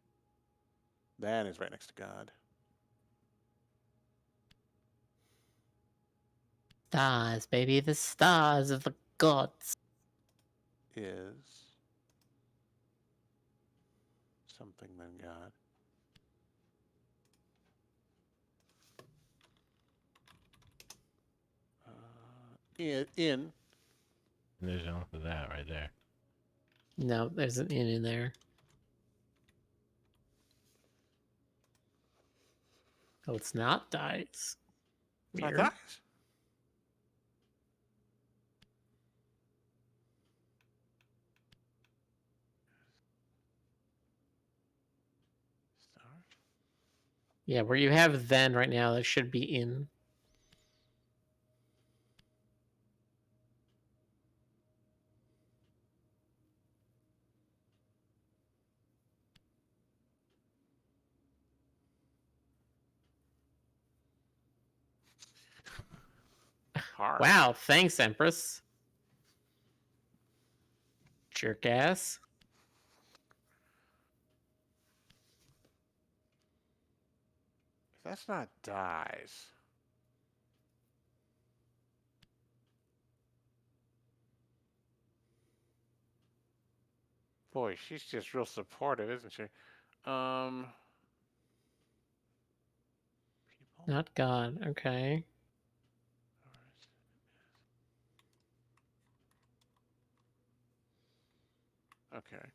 Dan is right next to God. Stars, baby, the stars of the gods. Is something then God. In There's enough of that right there. No, there's an in there. Oh, it's not dice. Weird. Dies. Stars. Yeah, where you have then right now, that should be in. Harsh. Wow, thanks, Empress. Jerk ass. That's not dies. Boy, she's just real supportive, isn't she? People. Not God. Okay. Okay.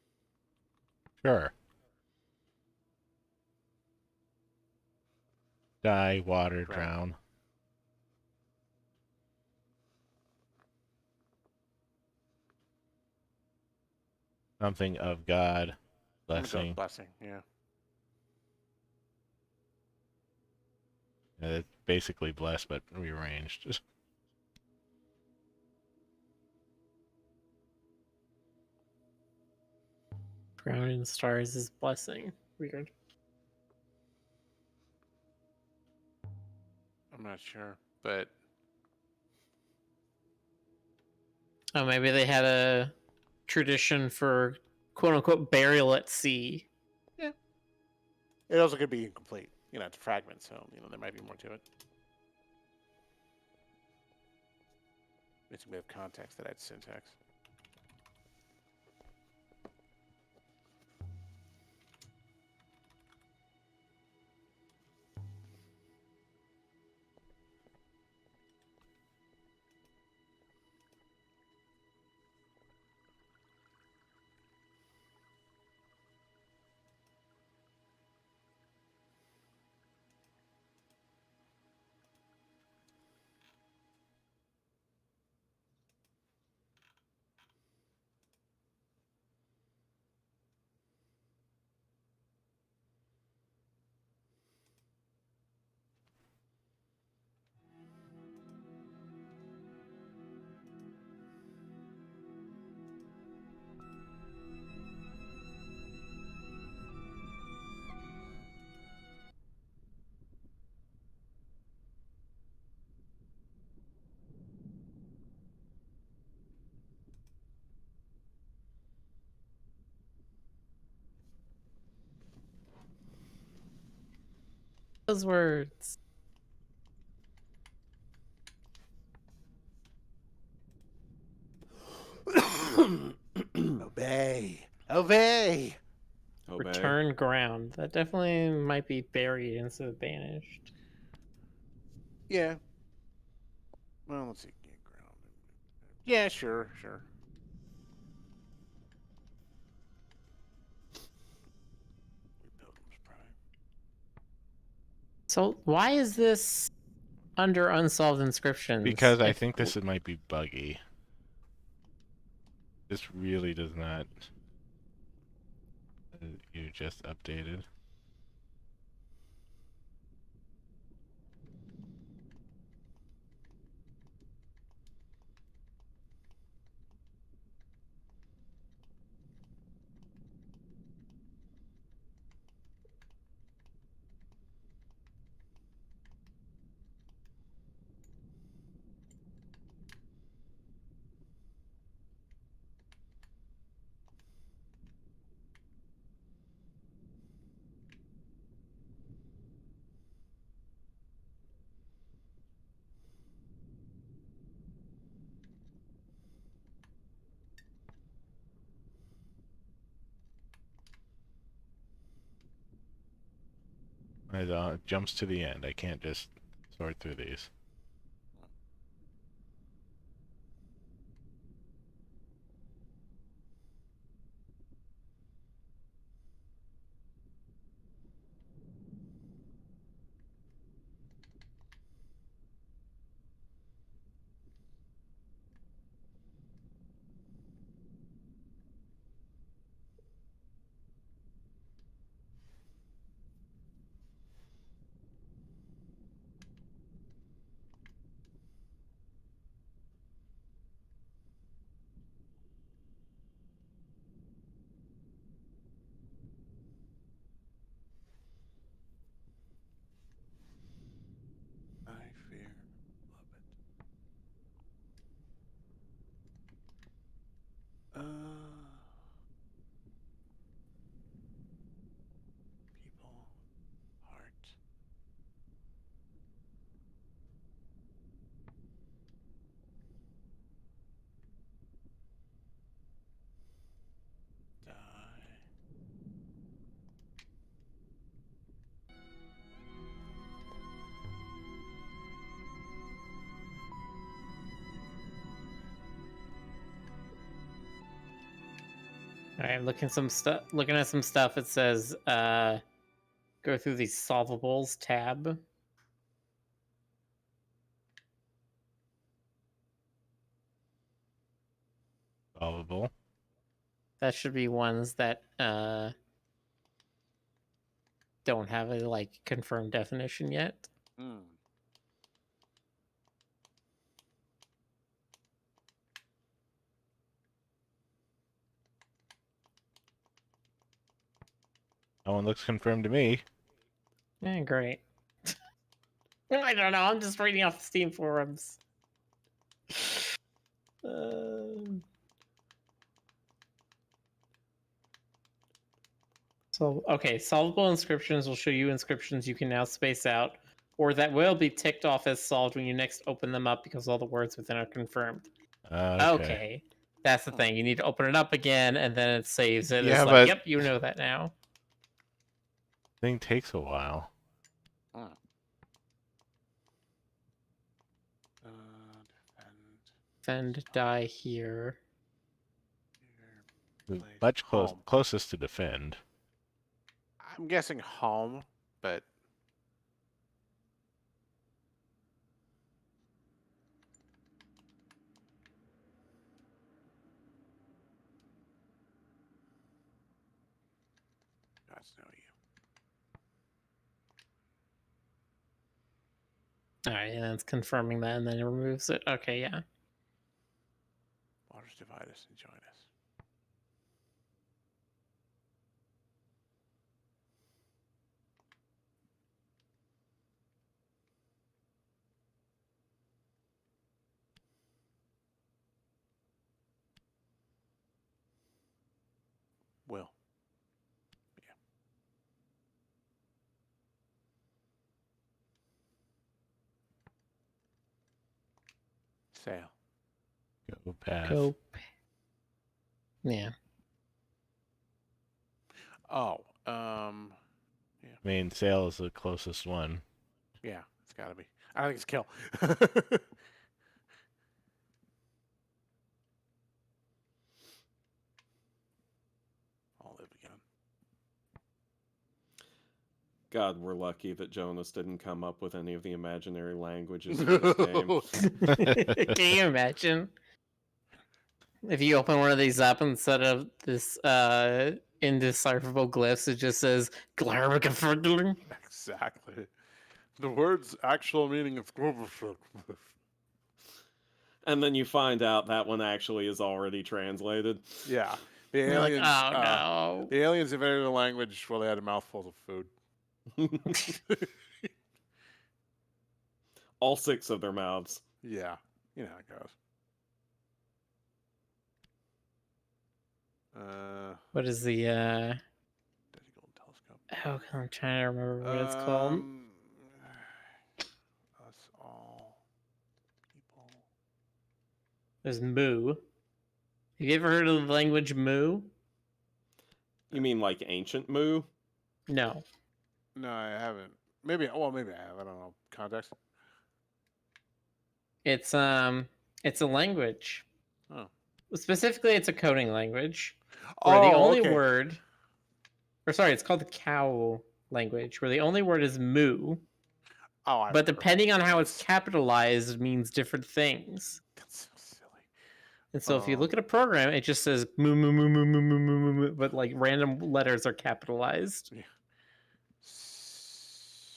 Sure. Die, water, drown. Something of God. Blessing. Blessing, yeah. It's basically blessed, but rearranged. Drown in stars is blessing. Weird. I'm not sure, but Oh, maybe they had a tradition for quote unquote burial at sea. yeah, it also could be incomplete. You know, it's fragments, so there might be more to it. It's a bit of context that adds syntax. Those words. Obey. Obey. Obey. Return ground. That definitely might be buried instead of banished. Yeah. Well, let's see. Ground. Yeah, sure. Pilgrim's Pride. So why is this under unsolved inscriptions? Because I think this might be buggy. This really does not. You just updated. It jumps to the end. I can't just sort through these. right, I'm looking at some stuff. It says go through the solvables tab. Solvable. That should be ones that don't have a like confirmed definition yet. Hmm. That one looks confirmed to me. Yeah, great. I don't know. I'm just reading off the Steam forums. So, okay, solvable inscriptions will show you inscriptions you can now space out, or that will be ticked off as solved when you next open them up because all the words within are confirmed. Okay. That's the thing. You need to open it up again, and then it saves it. Yeah, It's like, but- yep, you know that now. Thing takes a while. Hmm. Defend, die here. Place Much home. closest to defend. I'm guessing home, but that's no you. All right, and then it's confirming that, and then it removes it. Okay, yeah. Waters divide us and join us. Will. Yeah. Sail. Go path. Go. Yeah. Oh, I mean, sail is the closest one. yeah, it's gotta be. I think it's kill. I'll live again. God, we're lucky that Jonas didn't come up with any of the imaginary languages in this game. Can you imagine if you open one of these up instead of this indecipherable glyphs, it just says Glarbic. Exactly. The word's actual meaning is And then you find out that one actually is already translated. yeah. The You're like, aliens. oh no. The aliens invented a language while they had a mouthful of food. All 6 of their mouths. Yeah, you know how it goes. What is the Dirty Golden Telescope. oh, I'm trying to remember what it's called. Us all people. There's Moo. Have you ever heard of the language Moo? You mean like ancient Moo? No. No, I haven't. Maybe. Well, maybe I have. I don't know. Context. It's a language. Oh. Specifically, it's a coding language where the only okay. word, or sorry, it's called the cow language, where the only word is moo. Oh, I But remember. depending on how it's capitalized, means different things. That's so silly. And so if you look at a program, it just says moo moo moo moo moo moo moo moo, moo, but like random letters are capitalized. Yeah.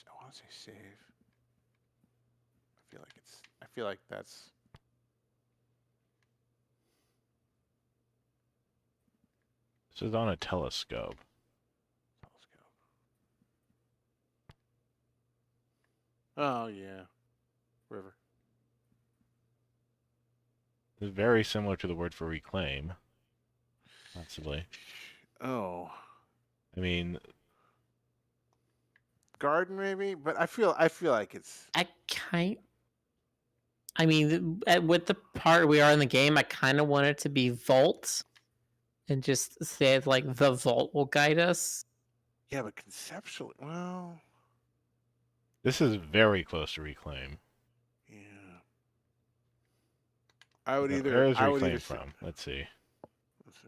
I want to say save. I feel like that's. This is on a telescope. Telescope. Oh yeah. River. It's very similar to the word for reclaim. Possibly. Oh. I mean, Garden maybe, but I feel like it's. I mean, with the part we are in the game, I kind of want it to be vault, and just say like the vault will guide us. Yeah, but conceptually, well. this is very close to reclaim. Yeah. I would either. Where is I would reclaim either from? Let's see. Let's see.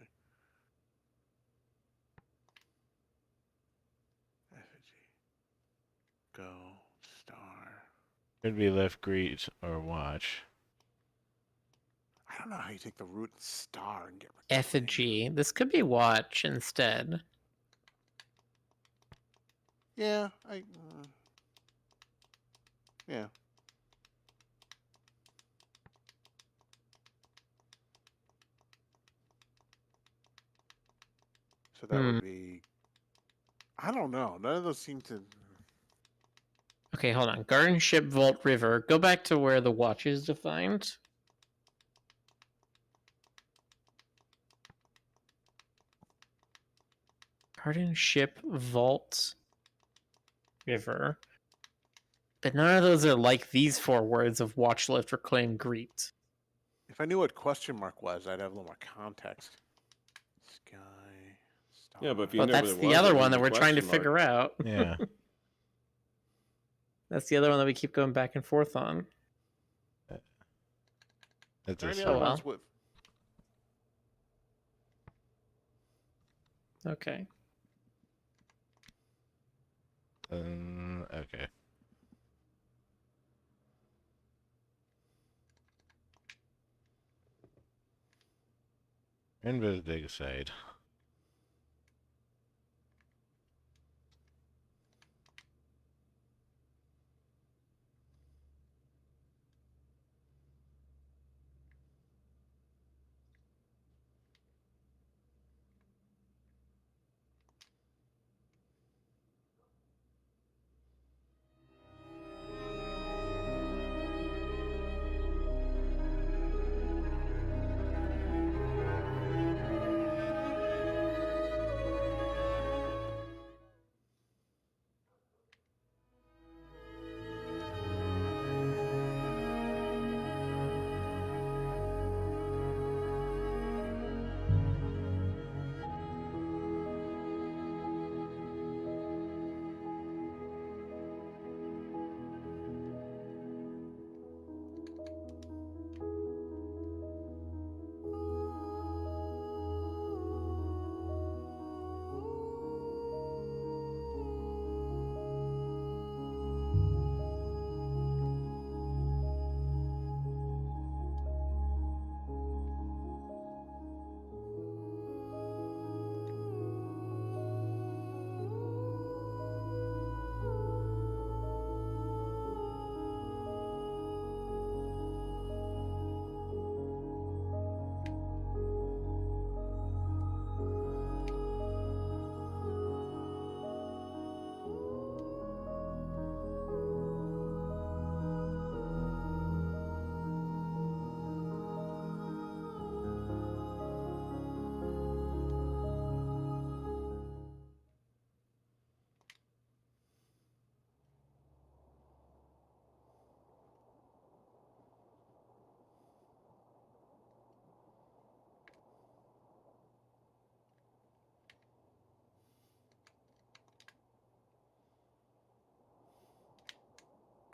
Go star. Could be left, greet, or watch. I don't know how you take the root and star and get Effigy. This could be watch instead. Yeah, yeah. So that would be. I don't know. None of those seem to. Okay, hold on. Garden ship, vault, river. Go back to where the watch is defined. Garden ship, vault, river. But none of those are like these 4 words of watch, lift, reclaim, greet. If I knew what question mark was, I'd have a little more context. Sky. Star. Yeah, but if you But knew that's what it the was, other it one wouldn't that be we're trying to question mark. figure out. Yeah. That's the other one that we keep going back and forth on. That's Are there any a other well. ones with? Okay. Okay. Investigate side.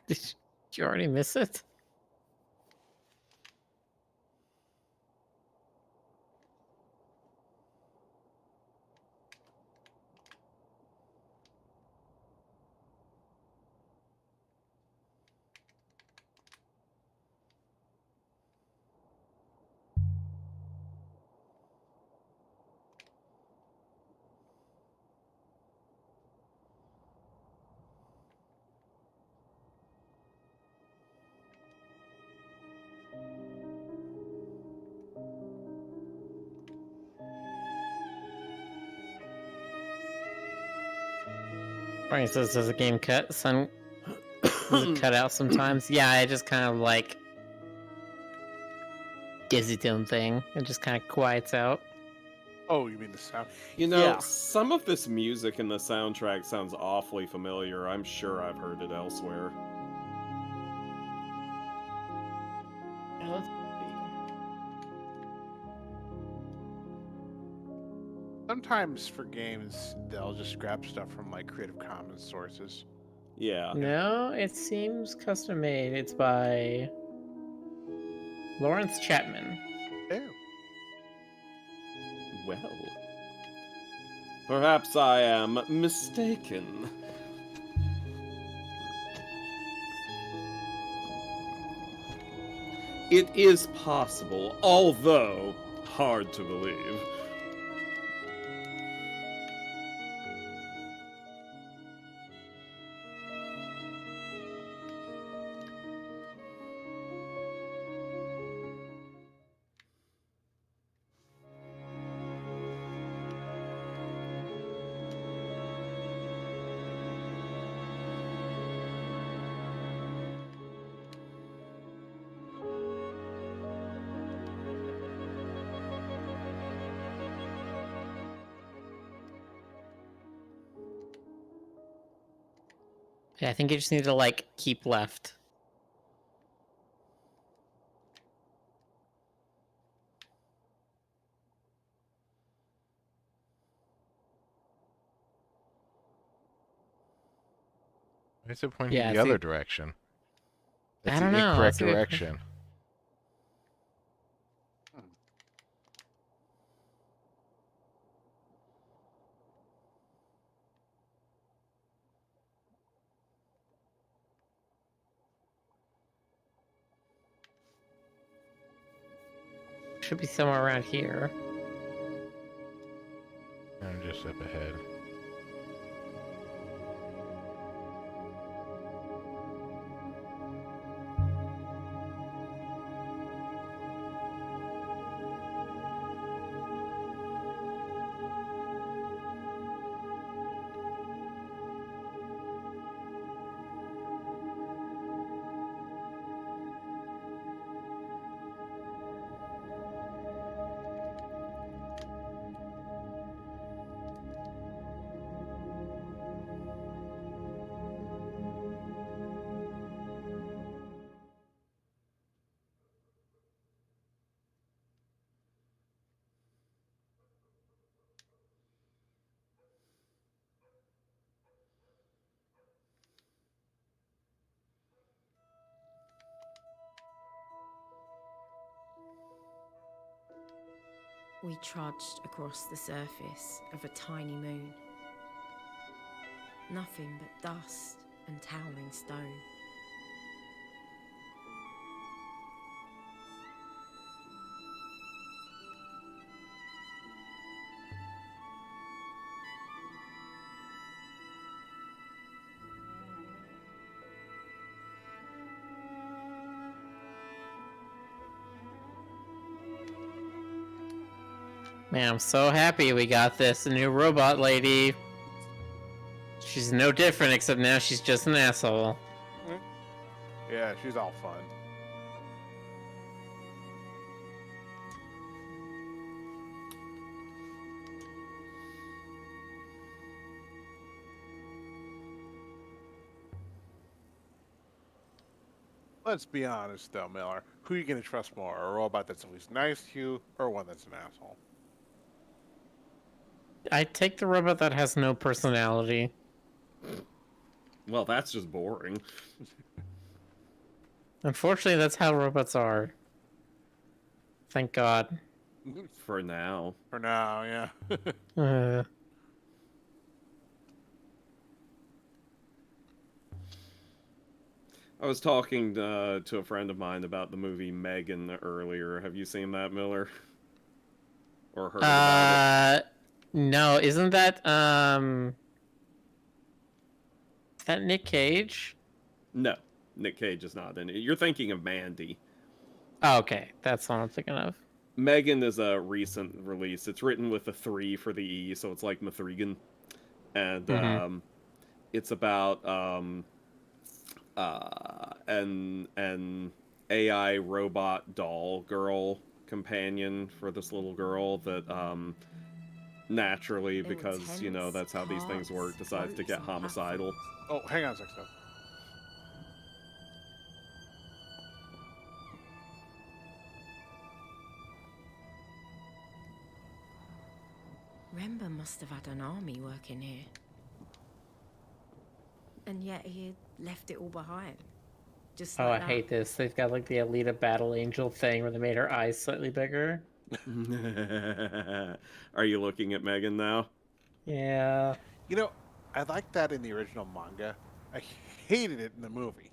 Did you already miss it? Right, so does the game cut? Does it cut out sometimes? Yeah, it just kind of like does its own thing. It just kind of quiets out. Oh, you mean the sound? You know, Yeah. some of this music in the soundtrack sounds awfully familiar. I'm sure I've heard it elsewhere. Let's Sometimes for games, they'll just grab stuff from like Creative Commons sources. Yeah. No, it seems custom made. It's by Lawrence Chapman. Oh. Well. Perhaps I am mistaken. It is possible, although hard to believe. Yeah, I think you just need to like keep left. Why is it pointing Yeah, the I other think- direction? I That's don't the know, incorrect that's a good question. direction. Should be somewhere around here. I'm just up ahead. We trudged across the surface of a tiny moon. Nothing but dust and towering stone. Man, I'm so happy we got this new robot lady. She's no different, except now she's just an asshole. Yeah, she's all fun. Let's be honest, though, Miller. Who are you going to trust more? A robot that's always nice to you, or one that's an asshole? I take the robot that has no personality. Well, that's just boring. Unfortunately, that's how robots are. Thank God. For now. For now, yeah. Uh, I was talking to a friend of mine about the movie Megan earlier. Have you seen that, Miller? Or heard about it? No, isn't that is that Nick Cage? No. Nick Cage is not in it. You're thinking of Mandy. Oh, okay, that's what I'm thinking of. Megan is a recent release. It's written with a 3 for the E, so it's like Mithrigan. And it's about an AI robot doll girl companion for this little girl that naturally, because you know that's how these things work, decides to get homicidal. Oh, hang on a second. Rember must have had an army working here. And yet he had left it all behind. Just Oh, like I that. hate this. They've got like the Alita Battle Angel thing where they made her eyes slightly bigger. Are you looking at Megan now? Yeah. You know, I liked that in the original manga. I hated it in the movie.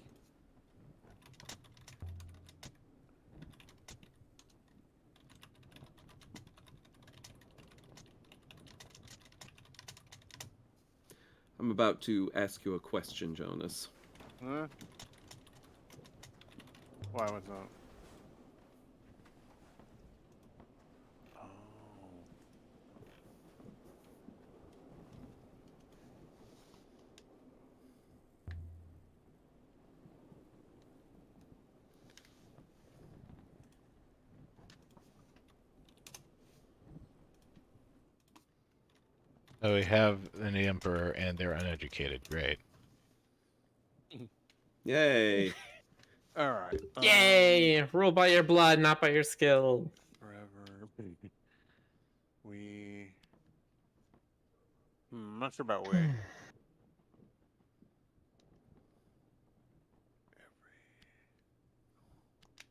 I'm about to ask you a question, Jonas. Huh? Why was that? Oh. So we have an emperor and they're uneducated. Great. Yay! All right. Yay! Rule by your blood, not by your skill. Forever. We. I'm not sure about we. Every.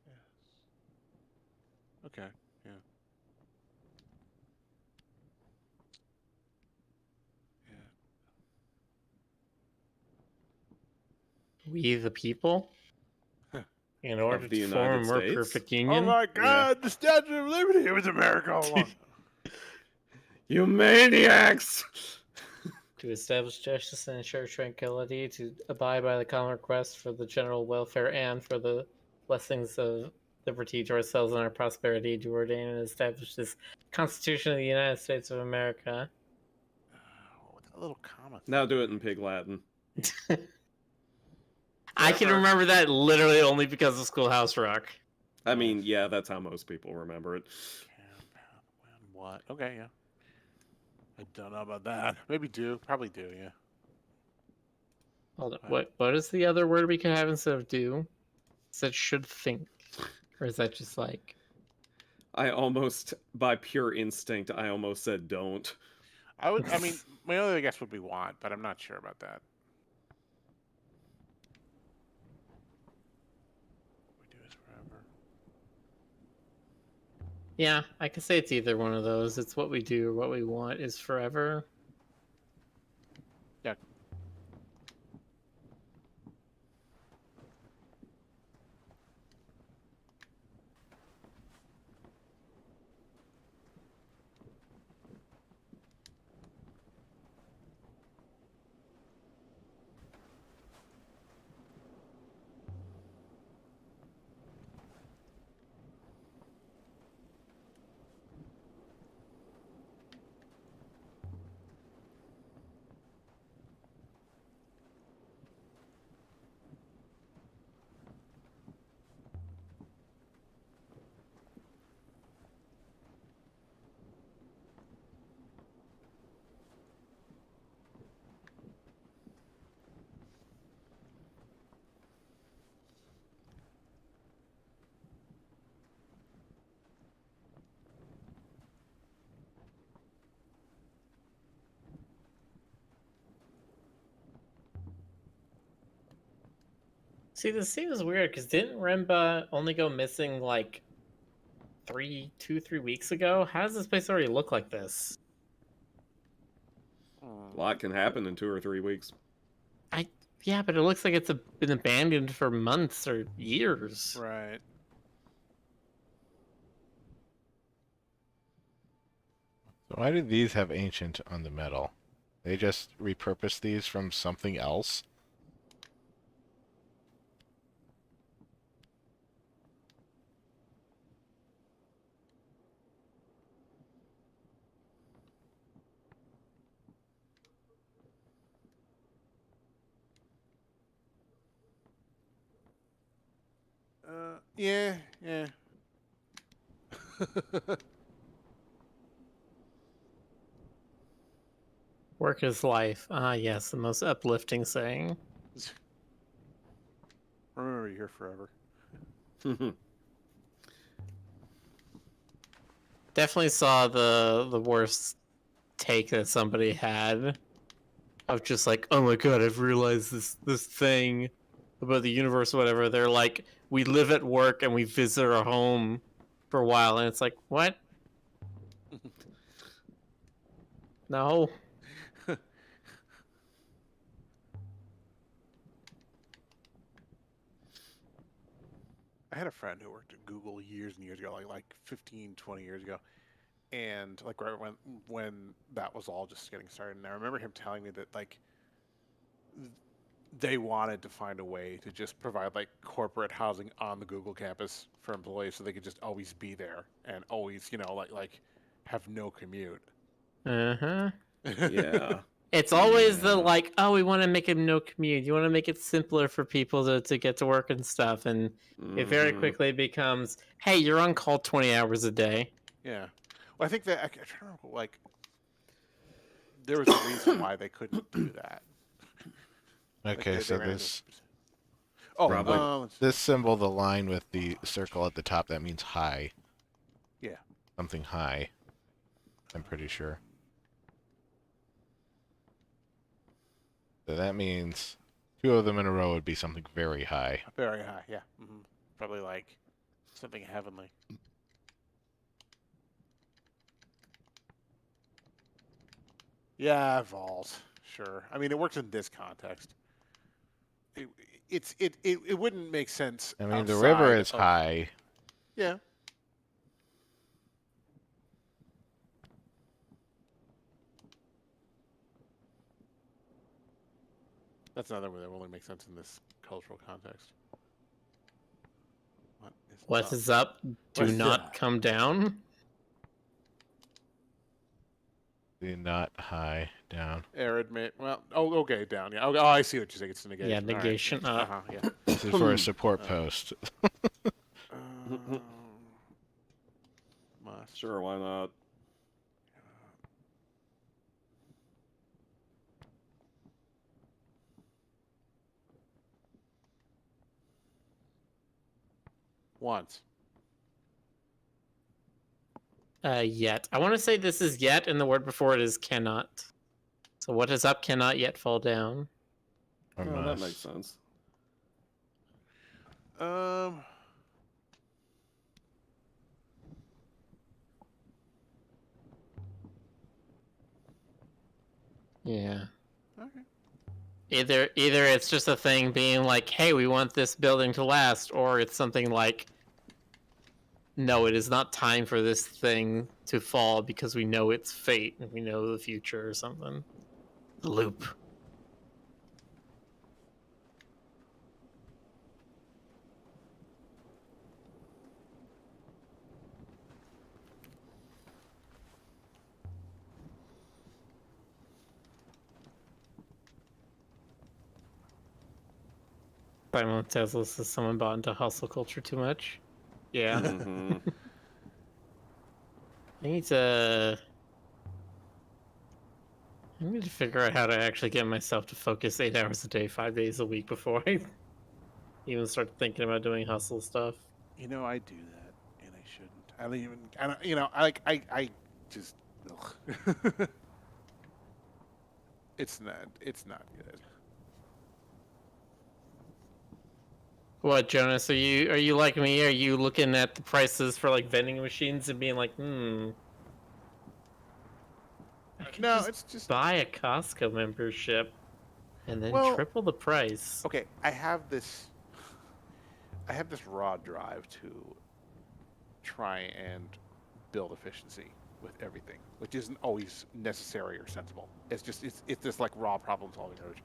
Yes. Okay. Yeah. Yeah. We the people? In order Of the to form a United more States? perfect Oh union? my God! The Statue of Liberty. It was America all along. You maniacs! To establish justice and ensure tranquility, to abide by the common request for the general welfare and for the blessings of liberty to ourselves and our prosperity, to ordain and establish this Constitution of the United States of America. With that little comma. Now do it in Pig Latin. I can Forever. remember that literally only because of Schoolhouse Rock. I mean, yeah, that's how most people remember it. Compound. What? Okay, yeah. I don't know about that. Maybe do. Probably do, yeah. Hold on. What is the other word we can have instead of do? Is that should think? Or is that just like... I almost, by pure instinct, I almost said don't. I mean, my other guess would be want, but I'm not sure about that. We do this forever. Yeah, I can say it's either one of those. It's what we do or what we want is forever. Yeah. See, this seems weird because didn't Remba only go missing like 3 weeks ago? How does this place already look like this? A lot can happen in 2 or 3 weeks. Yeah, but it looks like it's been abandoned for months or years. Right. So why do these have ancient on the metal? They just repurposed these from something else? Yeah, yeah. Work is life. Ah, yes, the most uplifting saying. Remember, you're here forever. Definitely saw the worst take that somebody had of just like, oh my god, I've realized this thing about the universe or whatever. They're like, we live at work and we visit our home for a while, and it's like, what? No. I had a friend who worked at Google years and years ago, like 15, 20 years ago. And like right when that was all just getting started. And I remember him telling me that like they wanted to find a way to just provide like corporate housing on the Google campus for employees, so they could just always be there and always, like have no commute. Uh-huh. Yeah. It's always the Yeah. like, oh, we want to make it no commute. You want to make it simpler for people to get to work and stuff. And it very Mhm. quickly becomes, hey, you're on call 20 hours a day. Yeah. Well, I think that I can't remember, like there was a reason why they couldn't do that. Like, Okay, so ran into this Probably. this symbol, the line with the circle at the top, that means high. Yeah. Something high. I'm pretty sure. So that means 2 of them in a row would be something very high. Very high. Yeah. Probably like something heavenly. Yeah, vault. Sure. I mean, it works in this context. It wouldn't make sense. I mean, the river outside is of- high. Yeah. That's another one that only makes sense in this cultural context. What is up? Do What's not up? come down. The not high down. Arid mate. Well, okay, down. Yeah. Oh, I see what you're saying. It's a negation. Yeah, All right. negation up. Yeah. This is for a support post. Must. Sure, why not? Once. Yet. I want to say this is yet, and the word before it is cannot. So what is up cannot yet fall down. Or Oh, that must. makes sense. Yeah. Okay. Either it's just a thing being like, hey, we want this building to last, or it's something like, no, it is not time for this thing to fall because we know its fate and we know the future or something. The loop. Simon tells us that someone bought into hustle culture too much. Yeah. Mhm. I need to figure out how to actually get myself to focus 8 hours a day, 5 days a week before I even start thinking about doing hustle stuff. You know, I do that, and I shouldn't. I don't even. I don't. You know, I just. Ugh. It's not. It's not good. What, Jonas? Are you like me? Are you looking at the prices for like vending machines and being like, I could No, just it's just. buy a Costco membership and then Well, triple the price. Okay, I have this raw drive to try and build efficiency with everything, which isn't always necessary or sensible. It's this like raw problem solving urge,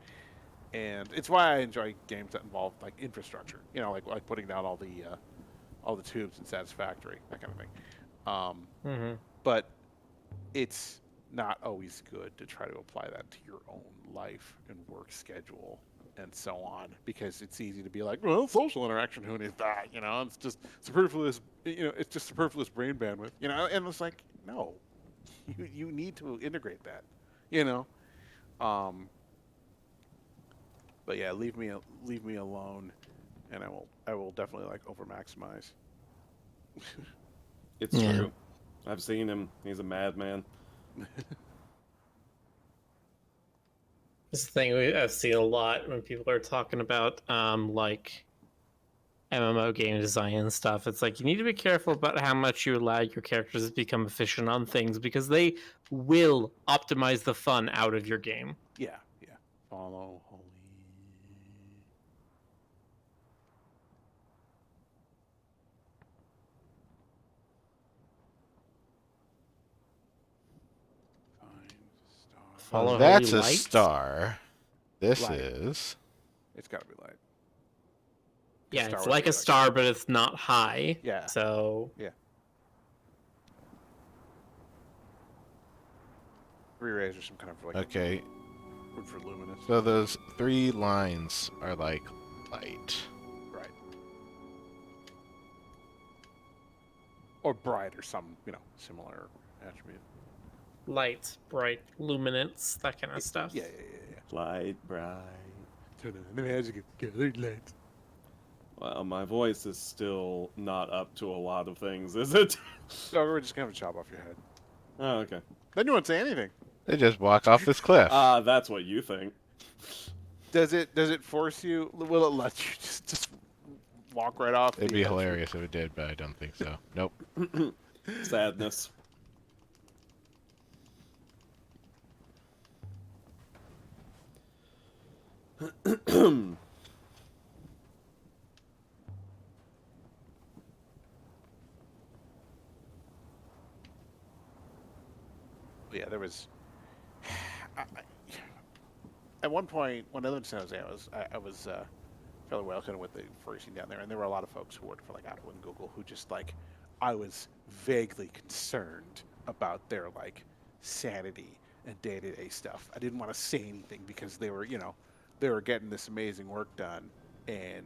and it's why I enjoy games that involve like infrastructure. You know, like putting down all the tubes in Satisfactory, that kind of thing. But it's not always good to try to apply that to your own life and work schedule and so on, because it's easy to be like, well, social interaction, who needs that? You know, it's just superfluous. You know, it's just superfluous brain bandwidth. You know, and it's like, no, you need to integrate that. You know, but yeah, leave me alone, and I will definitely like over maximize. It's Yeah. true. I've seen him. He's a madman. This thing I've seen a lot when people are talking about like MMO game design and stuff. It's like you need to be careful about how much you allow your characters to become efficient on things, because they will optimize the fun out of your game. Yeah. Follow holy. Find star. Follow That's holy a lights? star. This Light. is. It's got to be light. Yeah, Star it's Wars like a would be star, but it's not high. Yeah. So Yeah. 3 rays or some kind of like Okay, word for luminous. so those 3 lines are like light. Right. Or bright or some, similar attribute. light, bright, luminance, that kind of stuff. Yeah. Light, bright. Turn on the magic of colored light. Well, my voice is still not up to a lot of things, is it? So we're just gonna have a chop off your head. Oh, okay. Then you won't say anything. They just walk off this cliff. That's what you think. Does it force you? Will it let you just walk right off? It'd the be edge? hilarious if it did, but I don't think so. Nope. Sadness. Yeah, there was. At one point, when I lived in San Jose, I was fairly well acquainted with the furry scene down there, and there were a lot of folks who worked for like Apple and Google who just like I was vaguely concerned about their like sanity and day-to-day stuff. I didn't want to say anything because they were getting this amazing work done, and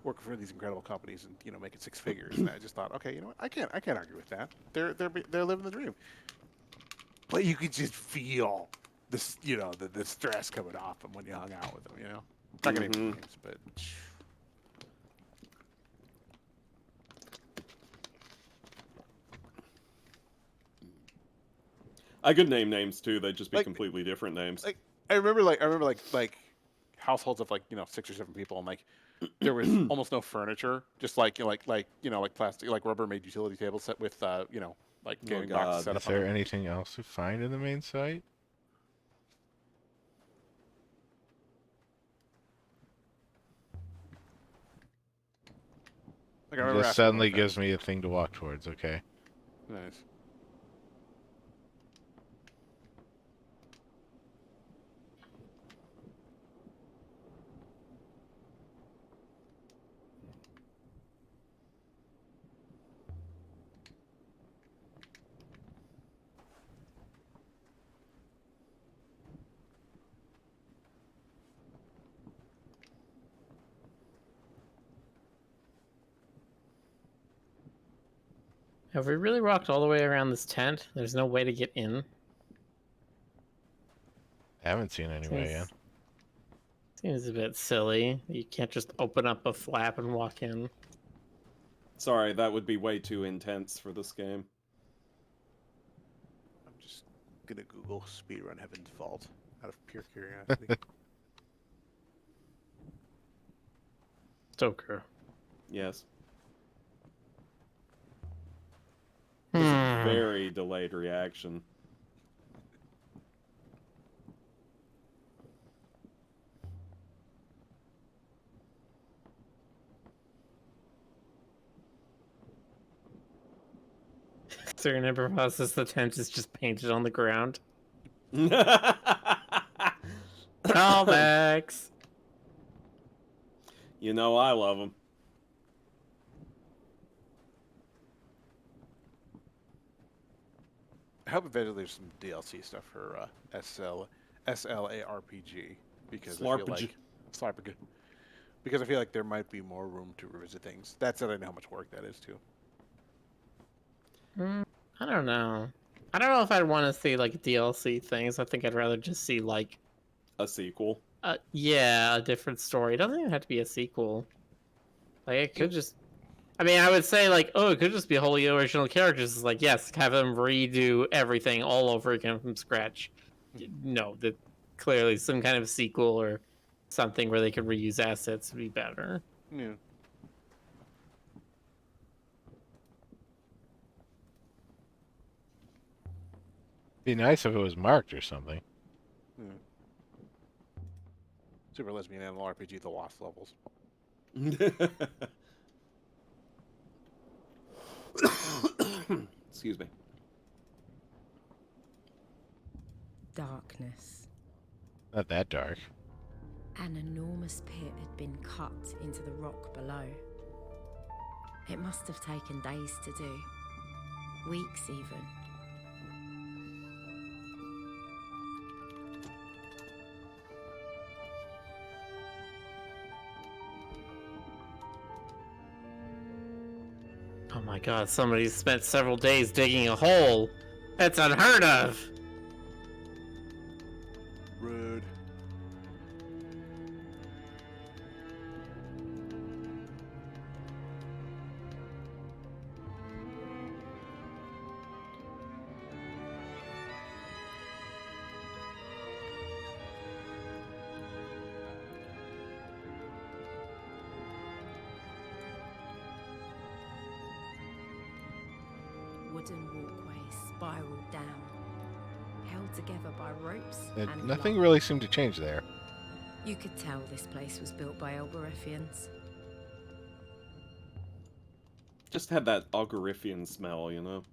working for these incredible companies and making 6 figures. And I just thought, okay, you know what? I can't argue with that. They're living the dream. But you could just feel this, the stress coming off them when you hung out with them, Not gonna name names, but I could name names too. They'd just be Like- completely different names. like I remember like households of like 6 or 7 people, and like there was almost no furniture, just like plastic, like Rubbermaid utility tables set with like gaming God. boxes set Is up. on there them. anything else to find in the main site? Like, I remember This asking suddenly one gives friend- me a thing to walk towards, okay? Nice. Have we really walked all the way around this tent? There's no way to get in. I haven't seen any way in. Seems a bit silly. You can't just open up a flap and walk in. Sorry, that would be way too intense for this game. I'm just gonna Google speedrun Heaven's Vault out of pure curiosity. Stoker. Yes. Hmm. Very delayed reaction. So your neighbor process the tent is just painted on the ground. Callbacks. You know I love them. I hope eventually there's some DLC stuff for SLARPG because I feel Slarpg. like Slarpg. Because I feel like there might be more room to revisit things. That said, I know how much work that is too. I don't know. I don't know if I'd want to see like DLC things. I think I'd rather just see like, A sequel. yeah, a different story. It doesn't even have to be a sequel. Like it could just. I mean, I would say like, oh, it could just be wholly original characters. It's like, yes, have them redo everything all over again from scratch. No, that clearly some kind of sequel or something where they could reuse assets would be better. Yeah. Be nice if it was marked or something. Super lesbian animal RPG, the Lost Levels. Excuse me. Darkness. Not that dark. An enormous pit had been cut into the rock below. It must have taken days to do, weeks even. Oh my god, somebody spent several days digging a hole. That's unheard of. Rude. Wooden walkways spiraled down, held together by ropes And and nothing love. really seemed to change there. You could tell this place was built by Elberethians. Just had that Algoriffian smell, you know?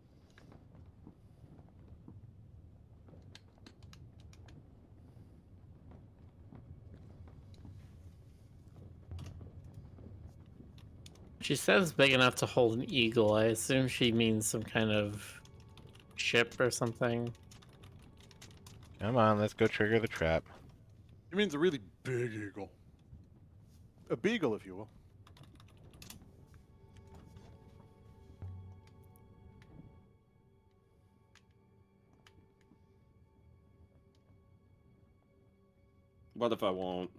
She says big enough to hold an eagle. I assume she means some kind of ship or something. Come on, let's go trigger the trap. It means a really big eagle. A beagle, if you will. What if I won't?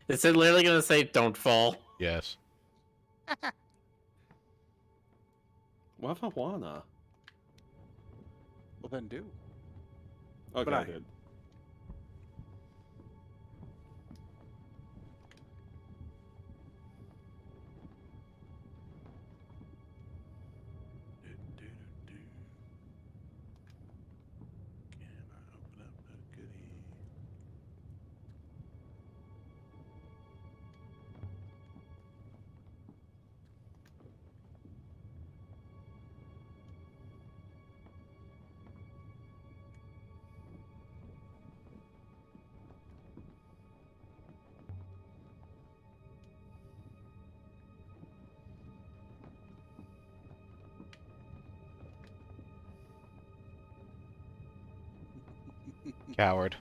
Is it literally gonna say "Don't fall"? Yes. What if I wanna? Well, then do. Okay, But I- good. Can I open up a goodie? Coward.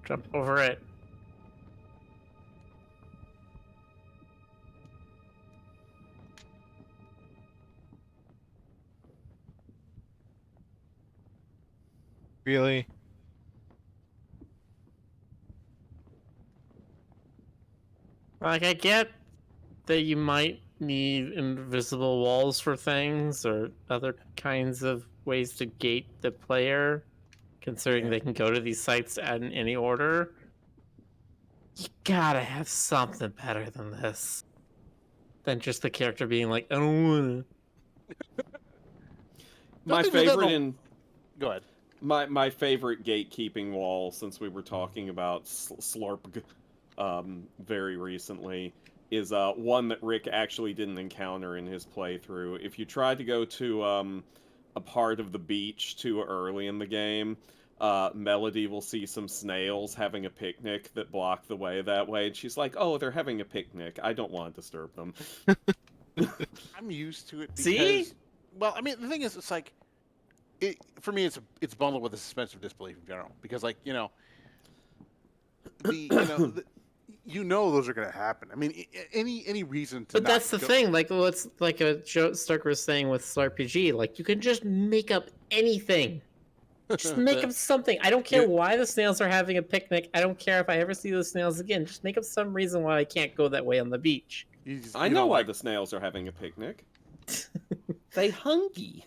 Jump over it. Really? Like, I get that you might need invisible walls for things or other kinds of ways to gate the player, considering Yeah. they can go to these sites in any order. You gotta have something better than this. Than just the character being like, I don't wanna. My Don't they do that favorite in in Go ahead. my favorite gatekeeping wall, since we were talking about Slurp very recently, is one that Rick actually didn't encounter in his playthrough. If you try to go to a part of the beach too early in the game, Melody will see some snails having a picnic that block the way that way, and she's like, "Oh, they're having a picnic. I don't want to disturb them." I'm used to it because, See? well, I mean, the thing is, it's like, for me, it's bundled with a suspension of disbelief in general because, like, you know, those are going to happen. I mean, any reason to. But not that's the go- thing, like what's like Joe Stark was saying with RPG, like you can just make up anything. Just make up something. I don't care Yeah. why the snails are having a picnic. I don't care if I ever see those snails again. Just make up some reason why I can't go that way on the beach. I know why the snails are having a picnic. They hungry.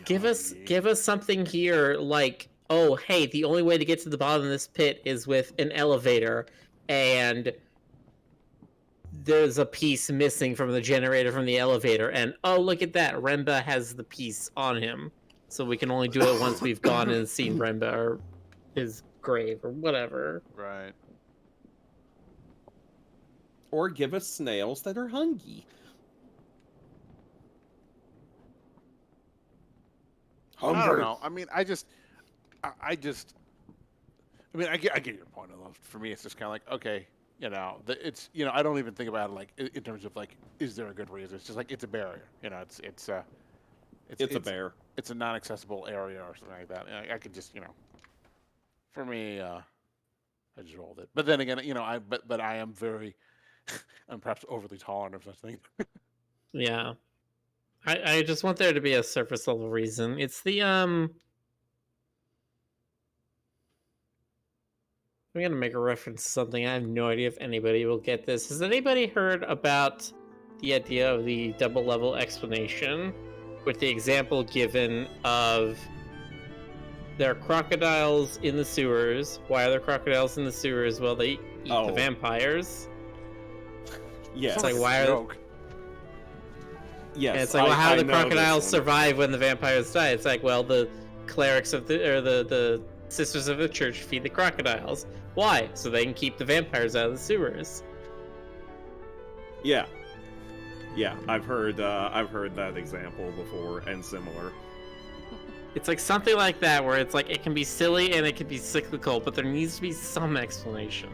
Give us something here like, oh hey, the only way to get to the bottom of this pit is with an elevator, and there's a piece missing from the generator from the elevator, and oh look at that, Remba has the piece on him. So we can only do it once we've gone and seen Remba or his grave or whatever. Right. Or give us snails that are hungry. I don't know. I mean, I just I just, I mean, I get your point. For me, it's just kind of like, okay, it's, I don't even think about it like in terms of like, is there a good reason? It's just like it's a barrier. It's a bear. It's a non-accessible area or something like that. I could just, for me, I just rolled it. But then again, but I am very, I'm perhaps overly tolerant of such things. Yeah. I just want there to be a surface level reason. It's the I'm gonna make a reference to something. I have no idea if anybody will get this. Has anybody heard about the idea of the double level explanation with the example given of there are crocodiles in the sewers? Why are there crocodiles in the sewers? Well, they eat the vampires. Yes. It's like, why are joke. Yes. and it's like, well, how do the crocodiles survive when the vampires die? It's like, well, the clerics of the sisters of the church feed the crocodiles. Why? So they can keep the vampires out of the sewers. Yeah. Yeah, I've heard that example before and similar. It's like something like that, where it's like it can be silly and it can be cyclical, but there needs to be some explanation.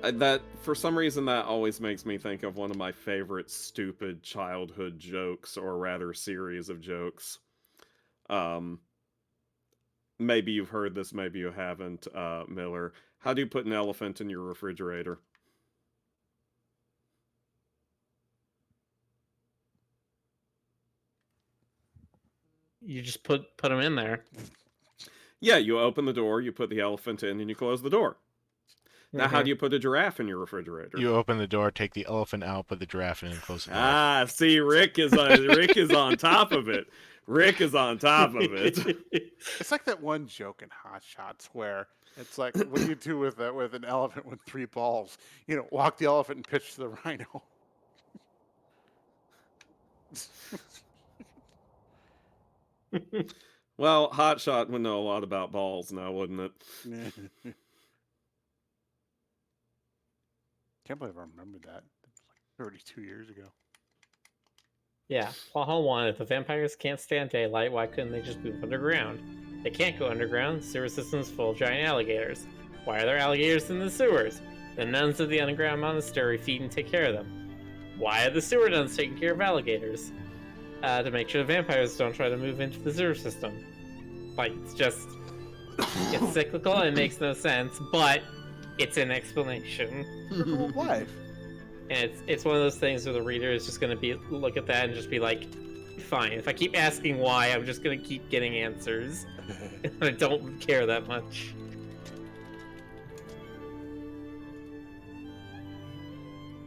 That, for some reason, that always makes me think of one of my favorite stupid childhood jokes, or rather series of jokes. Maybe you've heard this, maybe you haven't, Miller. How do you put an elephant in your refrigerator? You just put them in there. Yeah, you open the door, you put the elephant in, and you close the door. Now, how do you put a giraffe in your refrigerator? You open the door, take the elephant out, put the giraffe in, and close the door. Ah, see, Rick is on top of it. Rick is on top of it. It's like that one joke in Hot Shots where it's like, what do you do with an elephant with 3 balls? Walk the elephant and pitch to the rhino. Well, Hot Shot would know a lot about balls now, wouldn't it? Can't believe I remembered that. It was like 32 years ago. Yeah, plot hole 1. If the vampires can't stand daylight, why couldn't they just move underground? They can't go underground. Sewer system's full of giant alligators. Why are there alligators in the sewers? The nuns of the underground monastery feed and take care of them. Why are the sewer nuns taking care of alligators? To make sure the vampires don't try to move into the sewer system. Like, it's cyclical and it makes no sense, but it's an explanation. Circle of life. And it's one of those things where the reader is just going to look at that and just be like, fine, if I keep asking why, I'm just going to keep getting answers. I don't care that much.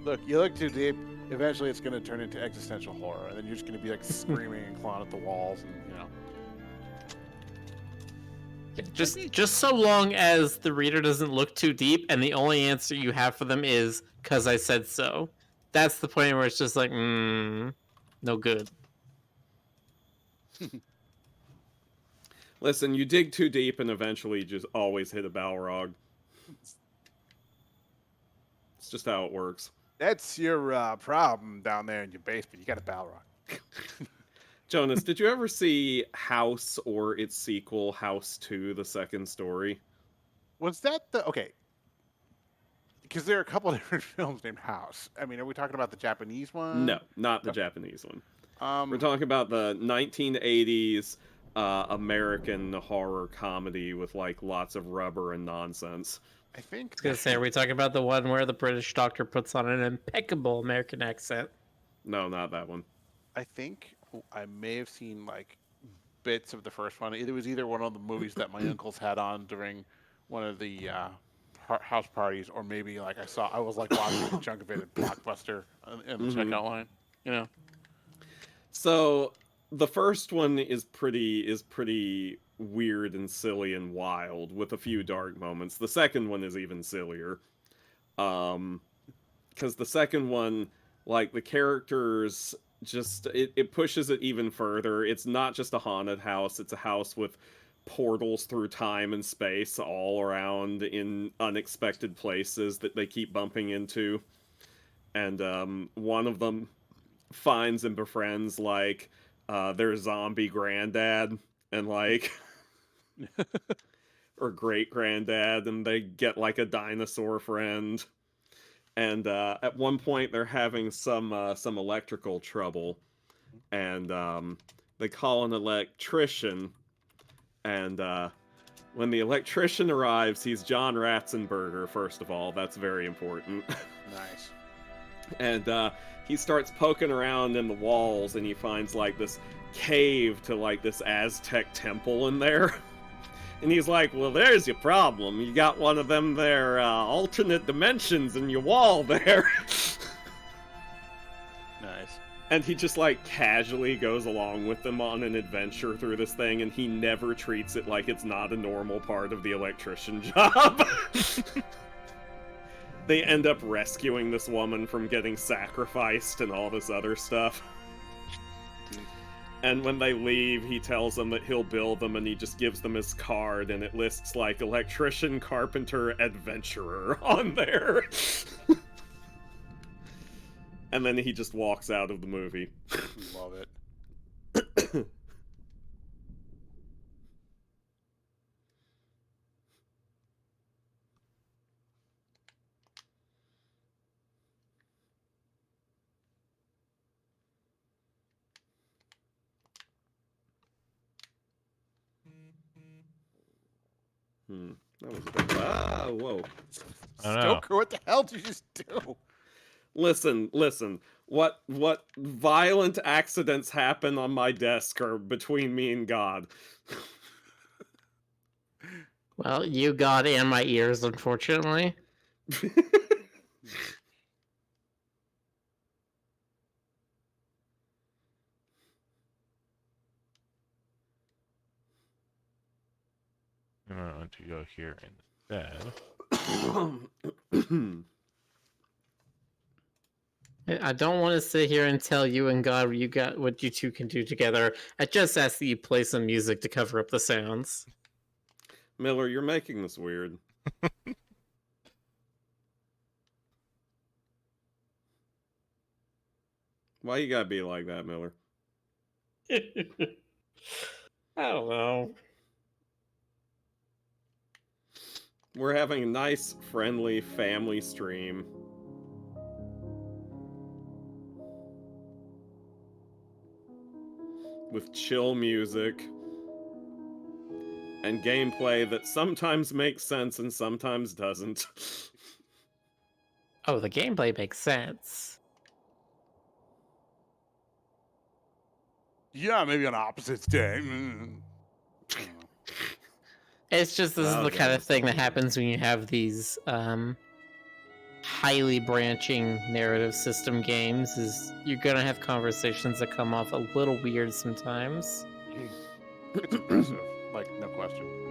Look, you look too deep, eventually it's going to turn into existential horror, and then you're just going to be like screaming and clawing at the walls, and Just so long as the reader doesn't look too deep and the only answer you have for them is "'cause I said so." That's the point where it's just like, no good. Listen, you dig too deep and eventually you just always hit a Balrog. It's just how it works. That's your problem down there in your basement. You got a Balrog. Jonas, did you ever see House or its sequel, House 2, the second story? Was that okay? Because there are a couple of different films named House. I mean, are we talking about the Japanese one? No, not the Japanese one. We're talking about the 1980s American horror comedy with like lots of rubber and nonsense. I think. I was gonna say, are we talking about the one where the British doctor puts on an impeccable American accent? No, not that one. I think I may have seen like bits of the first one. It was either one of the movies that my uncles had on during one of the house parties, or maybe like I was like watching a chunk of it at Blockbuster in the checkout line. So the first one is pretty weird and silly and wild with a few dark moments. The second one is even sillier. Because the second one, like, the characters just it pushes it even further. It's not just a haunted house, it's a house with portals through time and space all around in unexpected places that they keep bumping into. And one of them finds and befriends like their zombie granddad and like or great granddad, and they get like a dinosaur friend. And at one point they're having some electrical trouble, and they call an electrician. And when the electrician arrives, he's John Ratzenberger. First of all, that's very important. Nice. And he starts poking around in the walls, and he finds like this cave to like this Aztec temple in there. And he's like, well, there's your problem. You got one of them there alternate dimensions in your wall there. Nice. And he just like casually goes along with them on an adventure through this thing, and he never treats it like it's not a normal part of the electrician job. They end up rescuing this woman from getting sacrificed and all this other stuff. And when they leave, he tells them that he'll build them, and he just gives them his card, and it lists like electrician, carpenter, adventurer on there. And then he just walks out of the movie. Love it. That was a bit... whoa. I don't know. Stoker, what the hell did you just do? Listen. What violent accidents happen on my desk are between me and God. Well, you got in my ears, unfortunately. I'm going to go here instead. I don't want to sit here and tell you and God you got what you two can do together. I just ask that you play some music to cover up the sounds. Miller, you're making this weird. Why you gotta be like that, Miller? I don't know. We're having a nice, friendly family stream. With chill music. And gameplay that sometimes makes sense and sometimes doesn't. Oh, the gameplay makes sense. Yeah, maybe on opposites day. It's just this is Oh, the kind of God, thing that something. happens when you have these highly branching narrative system games. Is you're gonna have conversations that come off a little weird sometimes. It's impressive, like, no question.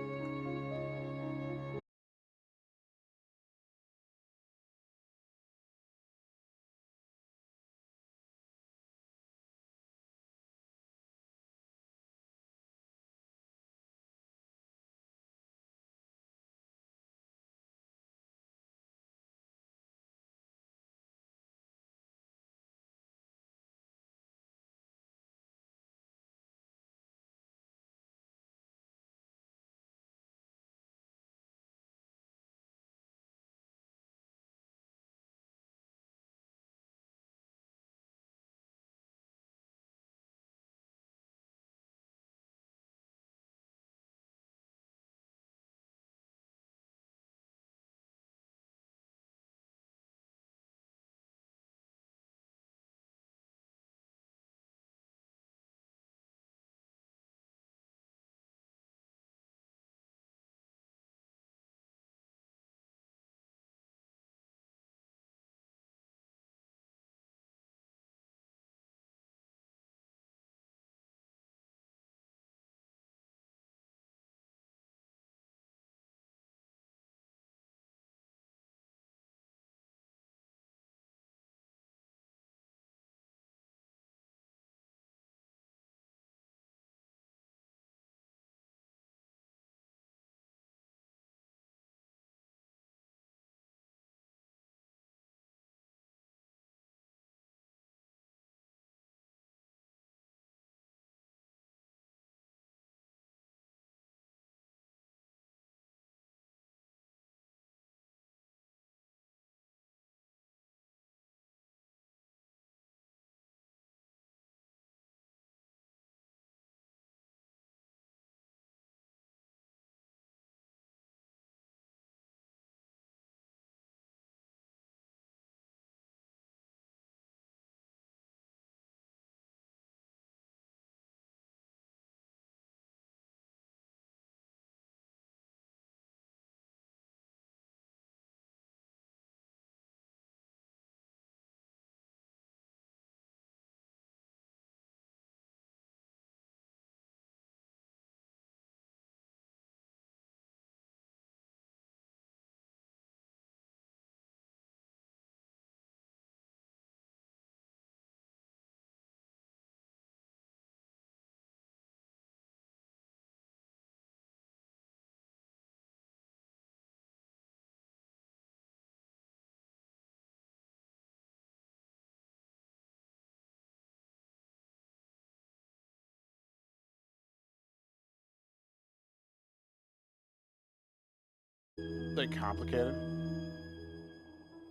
like complicated?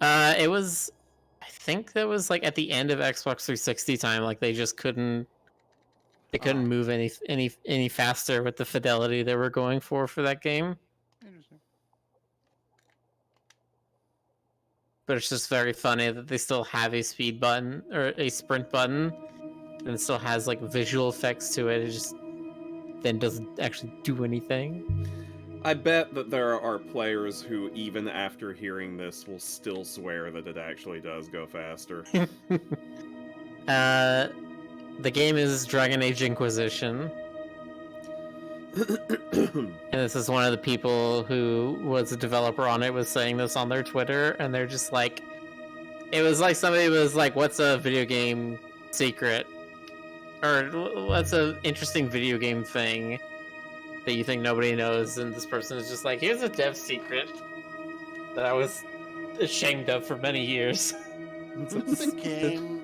It was. I think that was like at the end of Xbox 360 time. Like they just couldn't. They couldn't Oh. move any faster with the fidelity they were going for that game. Interesting. But it's just very funny that they still have a speed button or a sprint button, and it still has like visual effects to it. It just then doesn't actually do anything. I bet that there are players who, even after hearing this, will still swear that it actually does go faster. The game is Dragon Age Inquisition. And this is one of the people who was a developer on it was saying this on their Twitter, and they're just like, it was like somebody was like, what's a video game secret? Or what's an interesting video game thing that you think nobody knows? And this person is just like, here's a dev secret that I was ashamed of for many years. What's the game?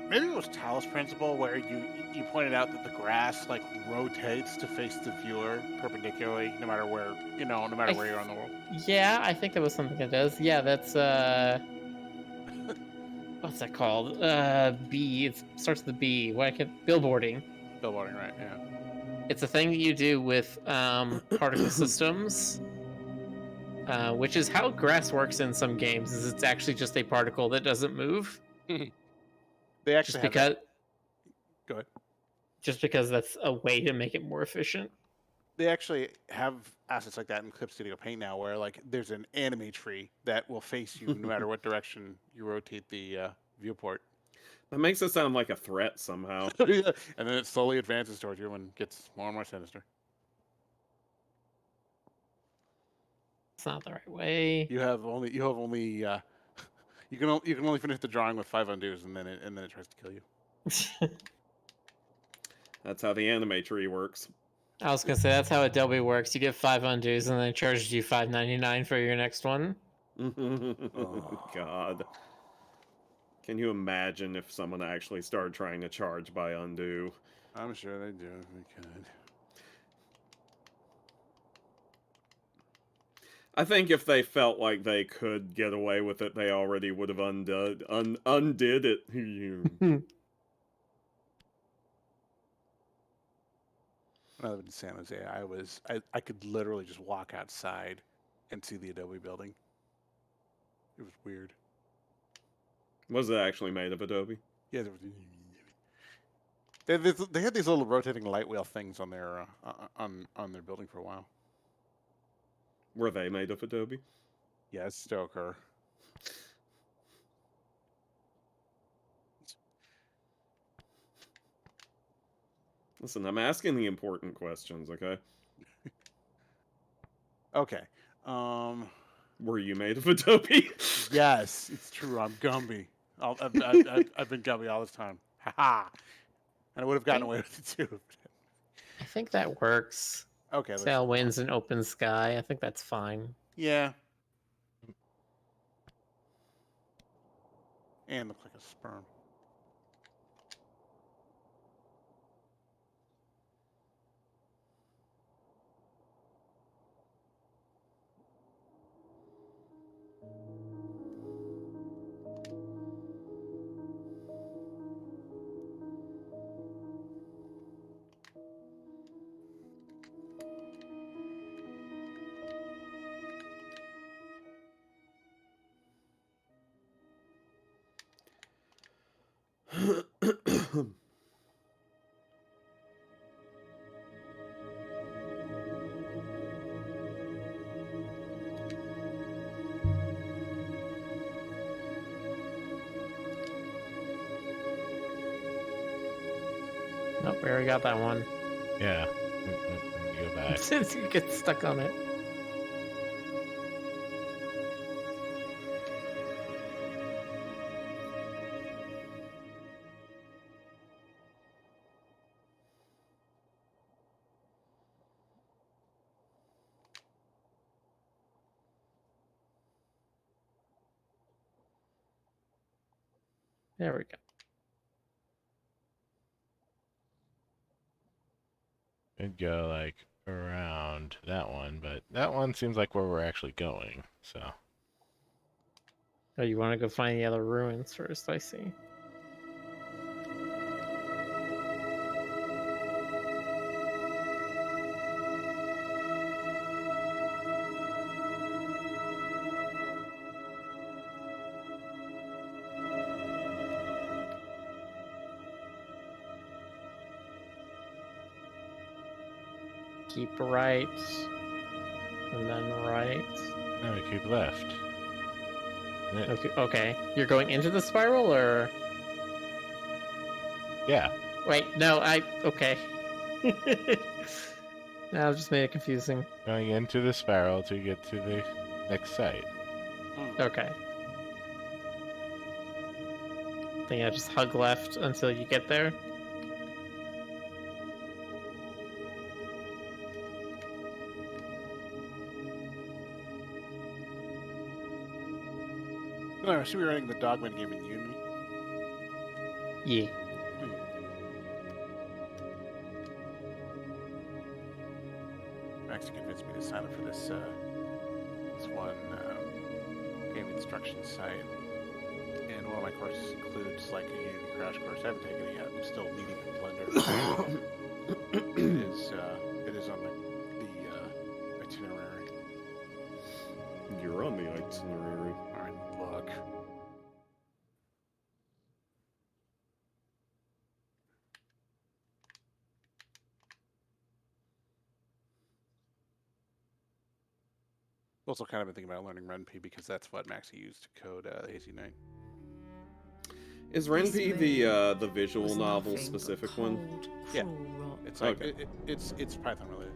Maybe it was Talos Principle, where you pointed out that the grass like rotates to face the viewer perpendicularly, no matter where no matter where you're on the world. Yeah, I think that was something that does. Yeah, that's what's that called? B. It starts with the B. Billboarding. Billboarding, right? Yeah. It's a thing that you do with particle systems, which is how grass works in some games. Is it's actually just a particle that doesn't move. They actually Just because. Go ahead. Just because that's a way to make it more efficient. They actually have assets like that in Clip Studio Paint now, where like there's an anime tree that will face you no matter what direction you rotate the viewport. That makes it sound like a threat somehow. Yeah. And then it slowly advances towards you and gets more and more sinister. It's not the right way. You have only you can only finish the drawing with 5 undos, and then it tries to kill you. That's how the anime tree works. I was gonna say that's how Adobe works. You get 5 undos and then it charges you $5.99 for your next one. God. Can you imagine if someone actually started trying to charge by undo? I'm sure they do if they could. I think if they felt like they could get away with it, they already would have undid it. When I lived in San Jose, I could literally just walk outside and see the Adobe building. It was weird. Was it actually made of Adobe? Yeah, they had these little rotating light wheel things on their building for a while. Were they made of Adobe? Yes, still occur. Listen, I'm asking the important questions, okay? Okay. Were you made of Adobe? Yes, it's true. I'm Gumby. I've been Gumby all this time. Ha ha. And I would have gotten away with it too. I think that works. Okay. Sail winds in open sky. I think that's fine. Yeah. And looks like a sperm. Nope, we already got that one. Yeah. You go back. You get stuck on it. There we go. It'd go like around that one, but that one seems like where we're actually going. So Oh, you want to go find the other ruins first? I see. Keep right, and then right. no, we keep left. Okay. You're going into the spiral, or Yeah. wait? No, okay. Now I've just made it confusing. Going into the spiral to get to the next site. Okay. Then yeah, just hug left until you get there. No, I should be running the Dogman game in Unity. Yeah. Max convinced me to sign up for this one game instruction site, and one of my courses includes like a Unity crash course. I haven't taken it yet. I'm still leading in Blender. It is on the itinerary. You're on the itinerary. All right, look. Also, kind of been thinking about learning RenP because that's what Maxie used to code AC9. Is This RenP the visual was novel nothing but specific one? cold, Yeah. cruel rock. It's like Okay. it's Python related.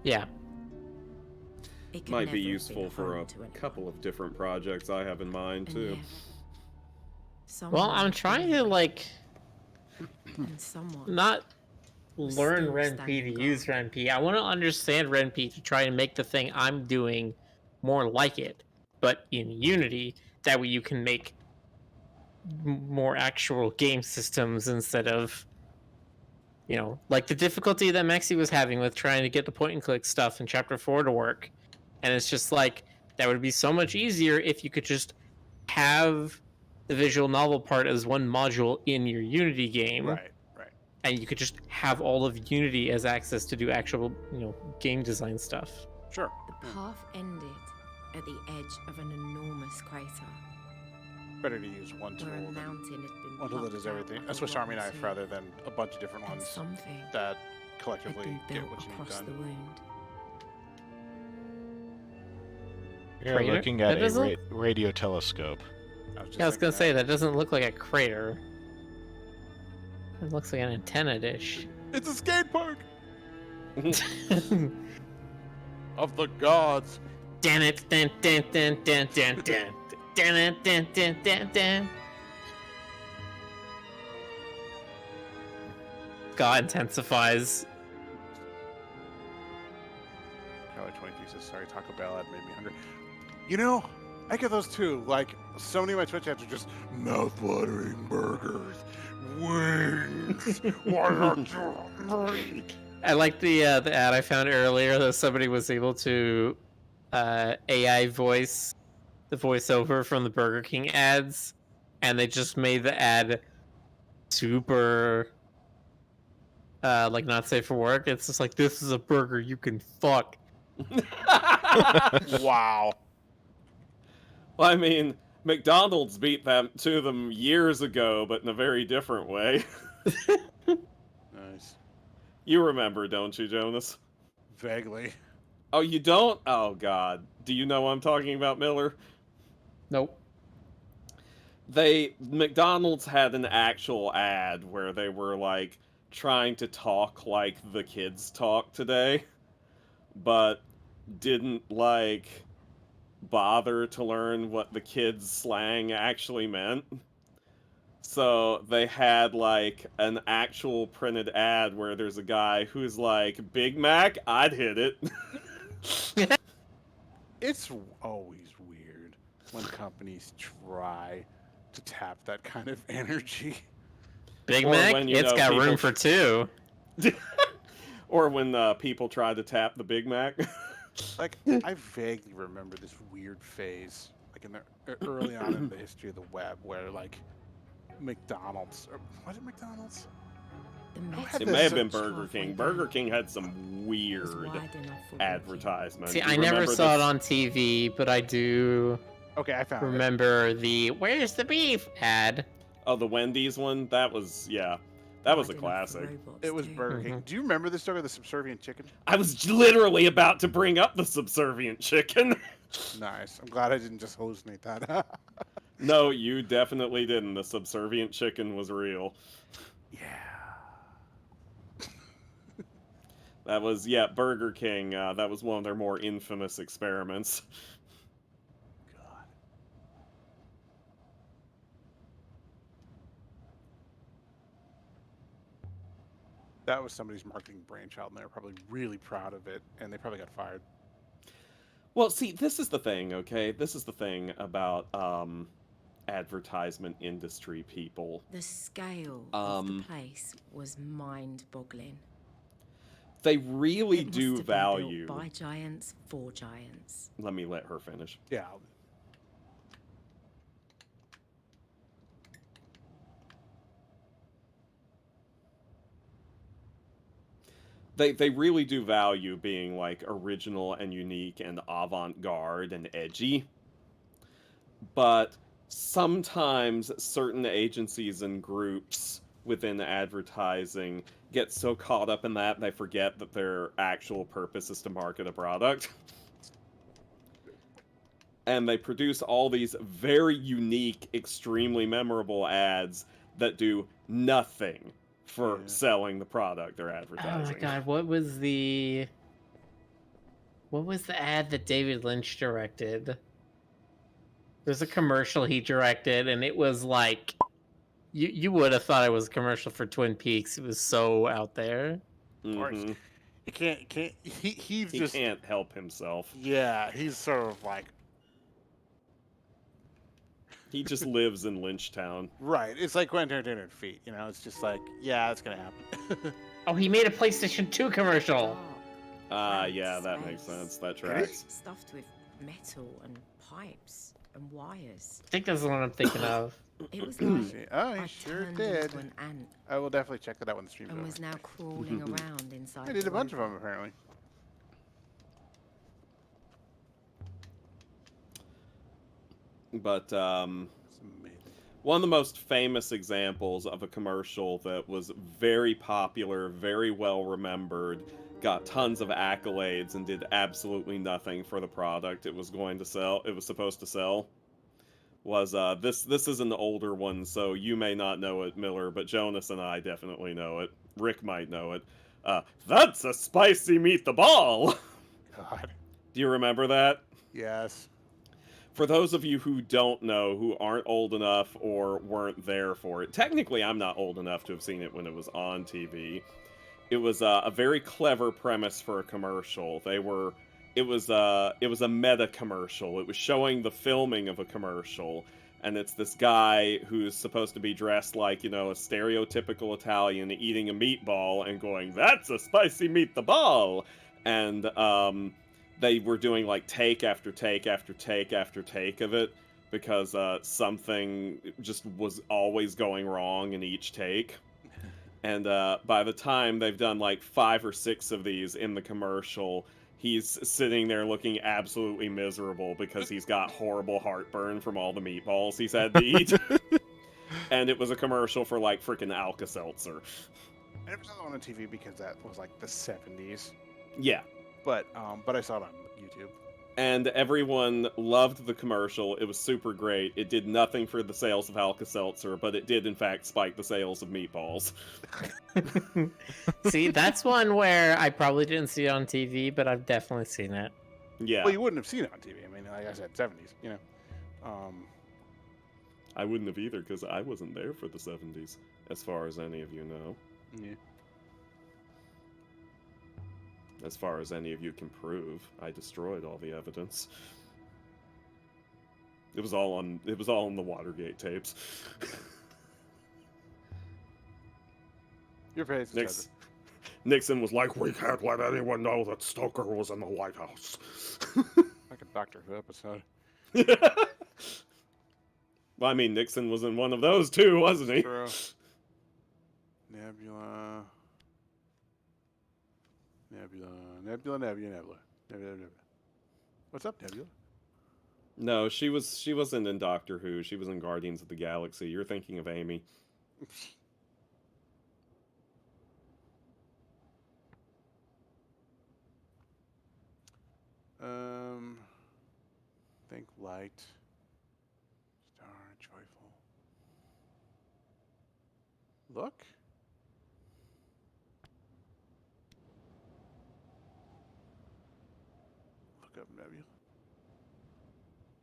Yeah. It could Might never be have been useful for home a to anyone. couple of different projects I have in mind And too. yet, Well, I'm someone trying to knew, like and someone not was learn still RenP to standing use guard. RenP. I want to understand RenP to try and make the thing I'm doing more like it, but in Unity. That way you can make more actual game systems instead of, like the difficulty that Maxi was having with trying to get the point and click stuff in Chapter 4 to work. And it's just like, that would be so much easier if you could just have the visual novel part as one module in your Unity game. Right. And you could just have all of Unity as access to do actual, game design stuff. Sure. The path ended at the edge of an enormous crater, Better to use one tool where a than mountain had been one tool that blocked does out everything. like A Swiss rotten Army knife soup, rather than a bunch of different and ones something that had collectively been get built what you need across the done. wound. You're Crater? looking at That a doesn't- radio telescope. I was thinking gonna say, that doesn't look like a crater. It looks like an antenna dish. It's a skate park of the gods. Dan it, dan, dan, dan, dan, dan, dan. Dan it, dan, dan, dan, dan. God intensifies. Charlie 23 says, sorry, Taco Bell had made me hungry. You know, I get those too. Like, so many of my Twitch ads are just mouth-watering burgers, wings. Why not you hungry? I like the ad I found earlier that somebody was able to AI voice the voiceover from the Burger King ads, and they just made the ad super like not safe for work. It's just like, this is a burger you can fuck. Wow. Well, I mean, McDonald's beat them to them years ago, but in a very different way. Nice. You remember, don't you, Jonas? Vaguely. Oh, you don't? Oh, God. Do you know what I'm talking about, Miller? Nope. McDonald's had an actual ad where they were, like, trying to talk like the kids talk today, but didn't, like, bother to learn what the kids' slang actually meant. So they had, like, an actual printed ad where there's a guy who's like, Big Mac? I'd hit it. It's always weird when companies try to tap that kind of energy. Big Or Mac, when, you it's know, got people room for two. Or when people try to tap the Big Mac. Like, I vaguely remember this weird phase, like in the early on in the history of the web, where like McDonald's, or was it McDonald's? The Who metal had It this may have been arch Burger halfway King. down Burger King had some was weird wide enough for walking. advertisements. See, Do you I never remember saw it this? on TV, but I do Okay, I found it. remember the "Where's the beef?" ad. Oh, the Wendy's one? That was, yeah. That was a Wide enough for classic. robots, It was too. Burger King. Do you remember this story of the subservient chicken? I was literally about to bring up the subservient chicken. Nice. I'm glad I didn't just hallucinate that. No, you definitely didn't. The subservient chicken was real. Yeah. That was, yeah, Burger King. That was one of their more infamous experiments. God. That was somebody's marketing brainchild, and they were probably really proud of it, and they probably got fired. Well, see, this is the thing, okay? This is the thing about advertisement industry people. The scale of the Um, place was mind-boggling. They really It must do have been value. built by giants for giants. Let me let her finish. Yeah. They really do value being like original and unique and avant-garde and edgy. But sometimes certain agencies and groups within advertising get so caught up in that they forget that their actual purpose is to market a product. And they produce all these very unique, extremely memorable ads that do nothing for Yeah. selling the product they're Oh advertising. my god, what was the ad that David Lynch directed? There's a commercial he directed, and it was like you would have thought it was a commercial for Twin Peaks. It was so out there. Of course. Mhm. He can't. He's He just. can't help himself. Yeah, he's sort of like. He just lives in Lynchtown. Right. It's like Quentin Tarantino feet. You know, it's just like, yeah, it's gonna happen. Oh, he made a PlayStation 2 commercial. Dark, Yeah, cramped that makes space, sense. That tracks. stuffed with metal and pipes and wires. I think that's the one I'm thinking of. It was like See, oh, he I sure turned did. into an ant I will definitely check that out when the stream's and over. was now crawling around inside. I did the a bunch of robot. them apparently. But It's amazing. one of the most famous examples of a commercial that was very popular, very well remembered, got tons of accolades, and did absolutely nothing for the product it was going to sell. It was supposed to sell. Was this is an older one, so you may not know it, Miller, but Jonas and I definitely know it. Rick might know it. That's a spicy meatball. God. Do you remember that? Yes. For those of you who don't know, who aren't old enough or weren't there for it, technically I'm not old enough to have seen it when it was on TV. It was a very clever premise for a commercial. It was a meta commercial. It was showing the filming of a commercial, and it's this guy who's supposed to be dressed like, you know, a stereotypical Italian eating a meatball and going, "That's a spicy meatball," and they were doing like take after take after take after take of it because something just was always going wrong in each take. And by the time they've done like 5 or 6 of these in the commercial, he's sitting there looking absolutely miserable because he's got horrible heartburn from all the meatballs he's had to eat. And it was a commercial for like freaking Alka-Seltzer. I never saw that one on TV because that was like the 70s. Yeah. But I saw it on YouTube. And everyone loved the commercial. It was super great. It did nothing for the sales of Alka-Seltzer, but it did in fact spike the sales of meatballs. See, that's one where I probably didn't see it on TV, but I've definitely seen it. Yeah. Well, you wouldn't have seen it on TV. I mean, like I said, 70s. You know. I wouldn't have either because I wasn't there for the 70s, as far as any of you know. Yeah. As far as any of you can prove, I destroyed all the evidence. It was all on the Watergate tapes. Your face is Next Nixon was like, "We can't let anyone know that Stoker was in the White House." Like a Doctor Who episode. Well, I mean, Nixon was in one of those too, wasn't he? True. Nebula. Nebula. What's up, Nebula? No, she wasn't in Doctor Who. She was in Guardians of the Galaxy. You're thinking of Amy. Think light. Star, joyful. Look. Look up, Nebula.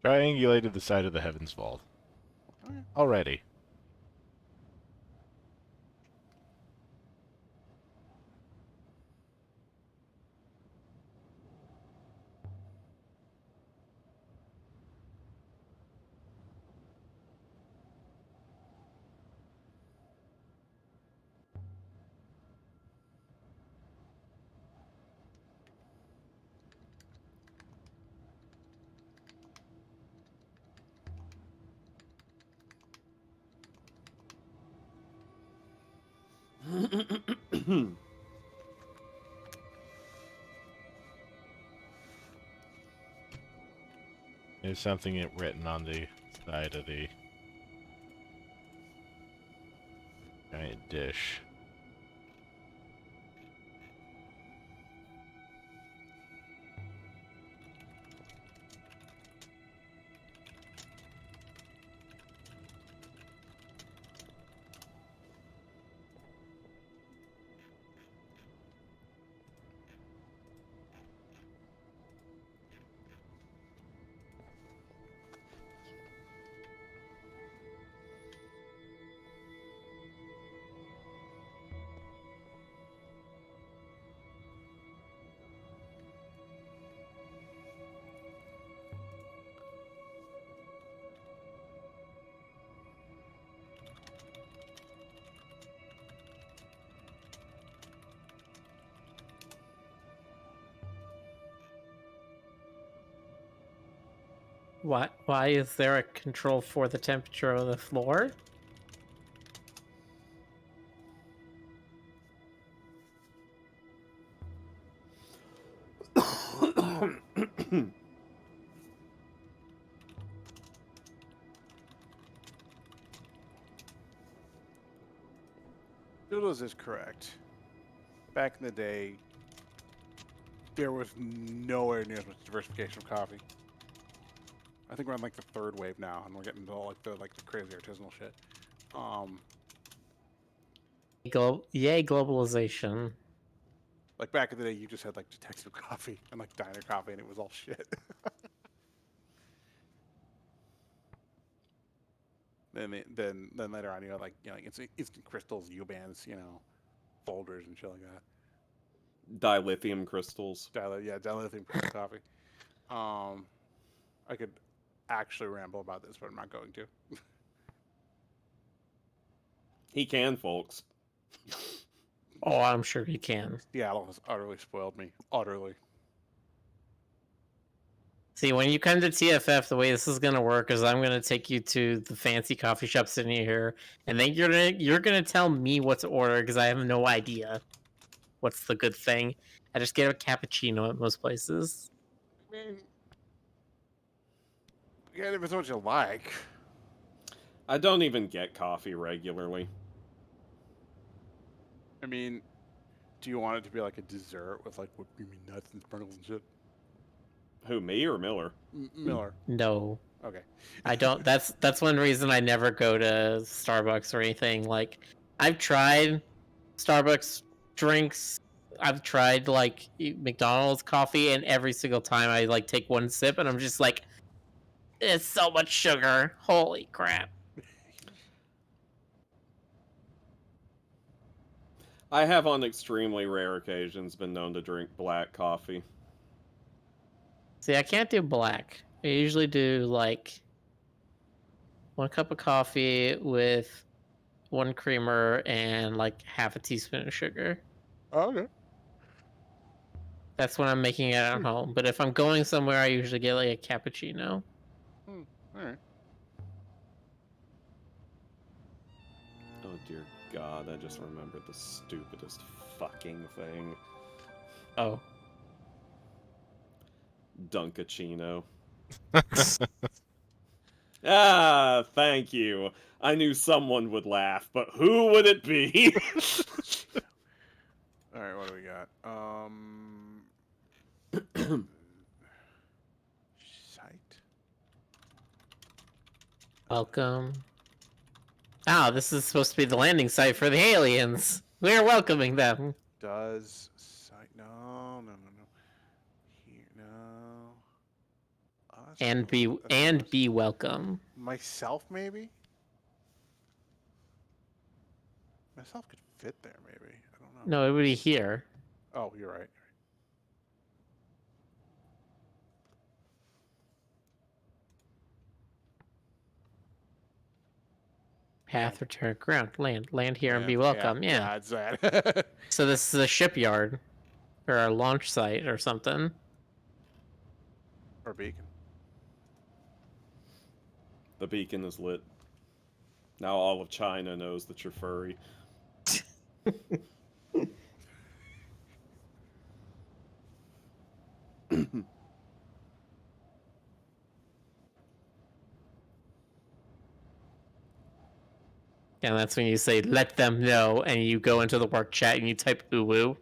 Triangulated the side of the Heavens Vault. Okay. Already. There's something written on the side of the giant dish. Why is there a control for the temperature of the floor? Doodles is correct. Back in the day, there was nowhere near as much diversification of coffee. I think we're on like the third wave now, and we're getting into all the crazy artisanal shit. Yay, globalization. Like back in the day, you just had like detective coffee and like diner coffee, and it was all shit. then later on, instant crystals, U-bands, folders and shit like that. Dilithium crystals. Dilithium crystal coffee. I could actually ramble about this, but I'm not going to. He can, folks. Oh, I'm sure he can. Seattle has utterly spoiled me. Utterly. See, when you come to TFF, the way this is gonna work is I'm gonna take you to the fancy coffee shop sitting here, and then you're gonna tell me what to order because I have no idea what's the good thing. I just get a cappuccino at most places. I mean, yeah, if it's what you like. I don't even get coffee regularly. I mean, do you want it to be like a dessert with like whipped creamy nuts and sprinkles and shit? Who, me or Miller? Miller. No. Okay. I don't. That's one reason I never go to Starbucks or anything. Like, I've tried Starbucks drinks. I've tried like McDonald's coffee, and every single time I like take one sip, and I'm just like, it's so much sugar. Holy crap. I have on extremely rare occasions been known to drink black coffee. See, I can't do black. I usually do like 1 cup of coffee with 1 creamer and like half a teaspoon of sugar. Oh, okay. That's when I'm making it at home. But if I'm going somewhere, I usually get like a cappuccino. All right. Oh dear God, I just remembered the stupidest fucking thing. Oh. Dunkachino. Ah, thank you. I knew someone would laugh, but who would it be? All right, what do we got? Site. Welcome. Ah, this is supposed to be the landing site for the aliens. We're welcoming them. Does site? No. Here, no. Oh, that's And cool. be That's close. be welcome. Myself, maybe. Myself could fit there, maybe. I don't know. No, everybody here. Oh, you're right. Path return ground. Land here and be Yeah, welcome. Yeah. it's that. So this is a shipyard. Or a launch site or something. Or beacon. The beacon is lit. Now all of China knows that you're furry. And that's when you say, let them know, and you go into the work chat and you type uwu.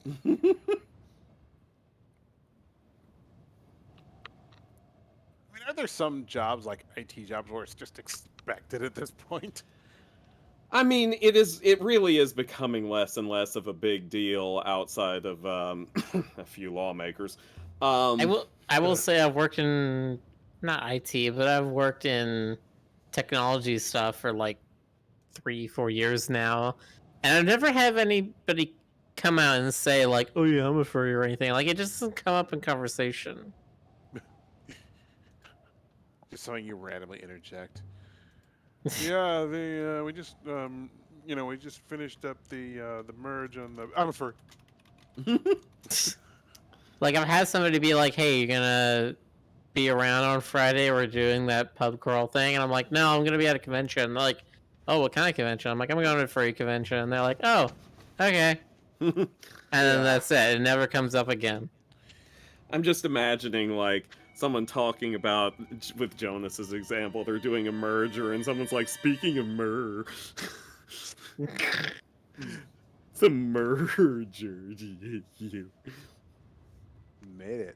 I mean, are there some jobs like IT jobs where it's just expected at this point? I mean, it really is becoming less and less of a big deal outside of a few lawmakers. I will say I've worked in not IT, but I've worked in technology stuff for like 3-4 years now, and I've never had anybody come out and say like, "Oh yeah, I'm a furry" or anything. Like it just doesn't come up in conversation. Just something you randomly interject. Yeah, we just we just finished up the merge on the. I'm a furry. Like I've had somebody be like, "Hey, you're gonna be around on Friday? We're doing that pub crawl thing," and I'm like, "No, I'm gonna be at a convention." They're like, "Oh, what kind of convention?" I'm like, "I'm going to a furry convention," and they're like, "Oh, okay," and then that's it. It never comes up again. I'm just imagining like someone talking about, with Jonas's example, they're doing a merger and someone's like, speaking of mer. It's a merger. You. Made it.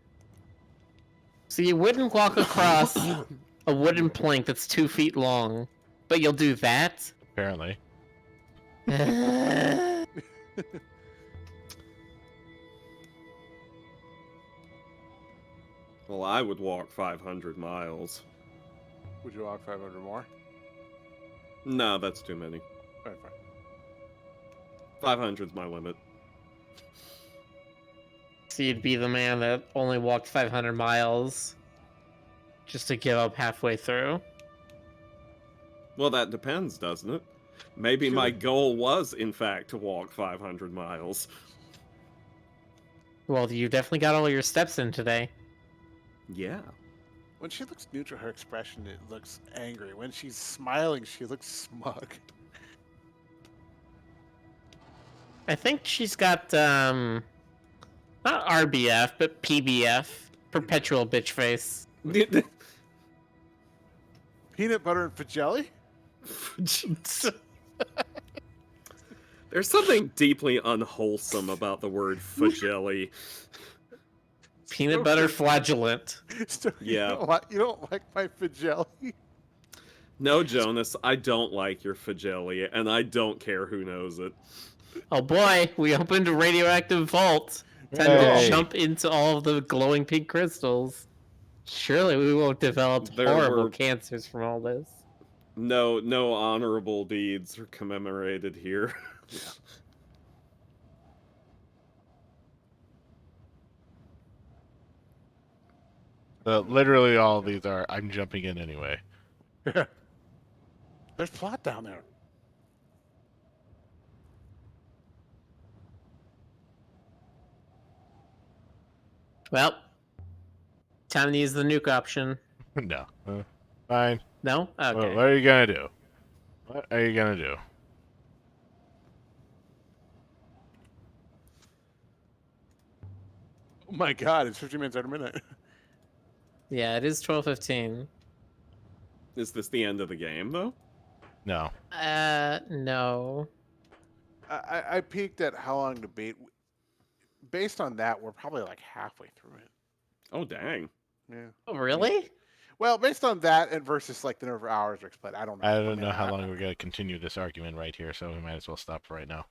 So you wouldn't walk across a wooden plank that's 2 feet long, but you'll do that? Apparently. Well, I would walk 500 miles. Would you walk 500 more? No, that's too many. All right, fine. 500's my limit. So you'd be the man that only walked 500 miles just to give up halfway through? Well, that depends, doesn't it? Maybe Sure. my goal was, in fact, to walk 500 miles. Well, you definitely got all your steps in today. Yeah. When she looks neutral, her expression it looks angry. When she's smiling, she looks smug. I think she's got, not RBF, but PBF. Perpetual bitch face. Peanut butter and fajelly? There's something deeply unwholesome about the word fajelly. Peanut butter flagellant. So Yeah. You don't like my fajelly? No, Jonas, I don't like your fajelly, and I don't care who knows it. Oh boy, we opened a radioactive vault. Time Hey. to jump into all of the glowing pink crystals. Surely we won't develop There horrible were- cancers from all this. No honorable deeds are commemorated here. Literally all of these are, I'm jumping in anyway. There's plot down there. Well, time to use the nuke option. No. Fine. No? Okay. Well, what are you gonna do? What are you gonna do? Oh my god, it's 15 minutes after midnight. Yeah, it is 12:15. Is this the end of the game, though? No. No. I peeked at how long to beat. Based on that, we're probably like halfway through it. Oh, dang. Yeah. Oh, really? Well, based on that and versus like the number of hours Rick's played, I don't know. I don't know how long we're gonna continue this argument right here, so we might as well stop right now.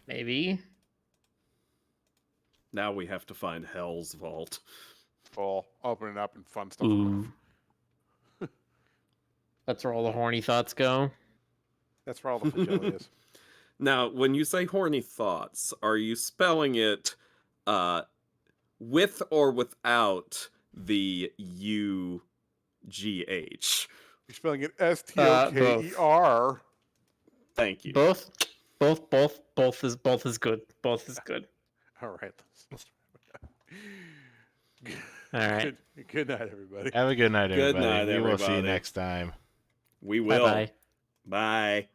Maybe. Now we have to find Hell's Vault. Full, open it up and fun stuff. Ooh. That's where all the horny thoughts go. That's where all the fragility is. Now, when you say horny thoughts, are you spelling it with or without the UGH? You're spelling it STOKER. Thank you. Both is good. Both is good. All right. All right. Good night, everybody. Have a good night, Good everybody. night, We will see you everybody. next time. We will. Bye-bye. Bye.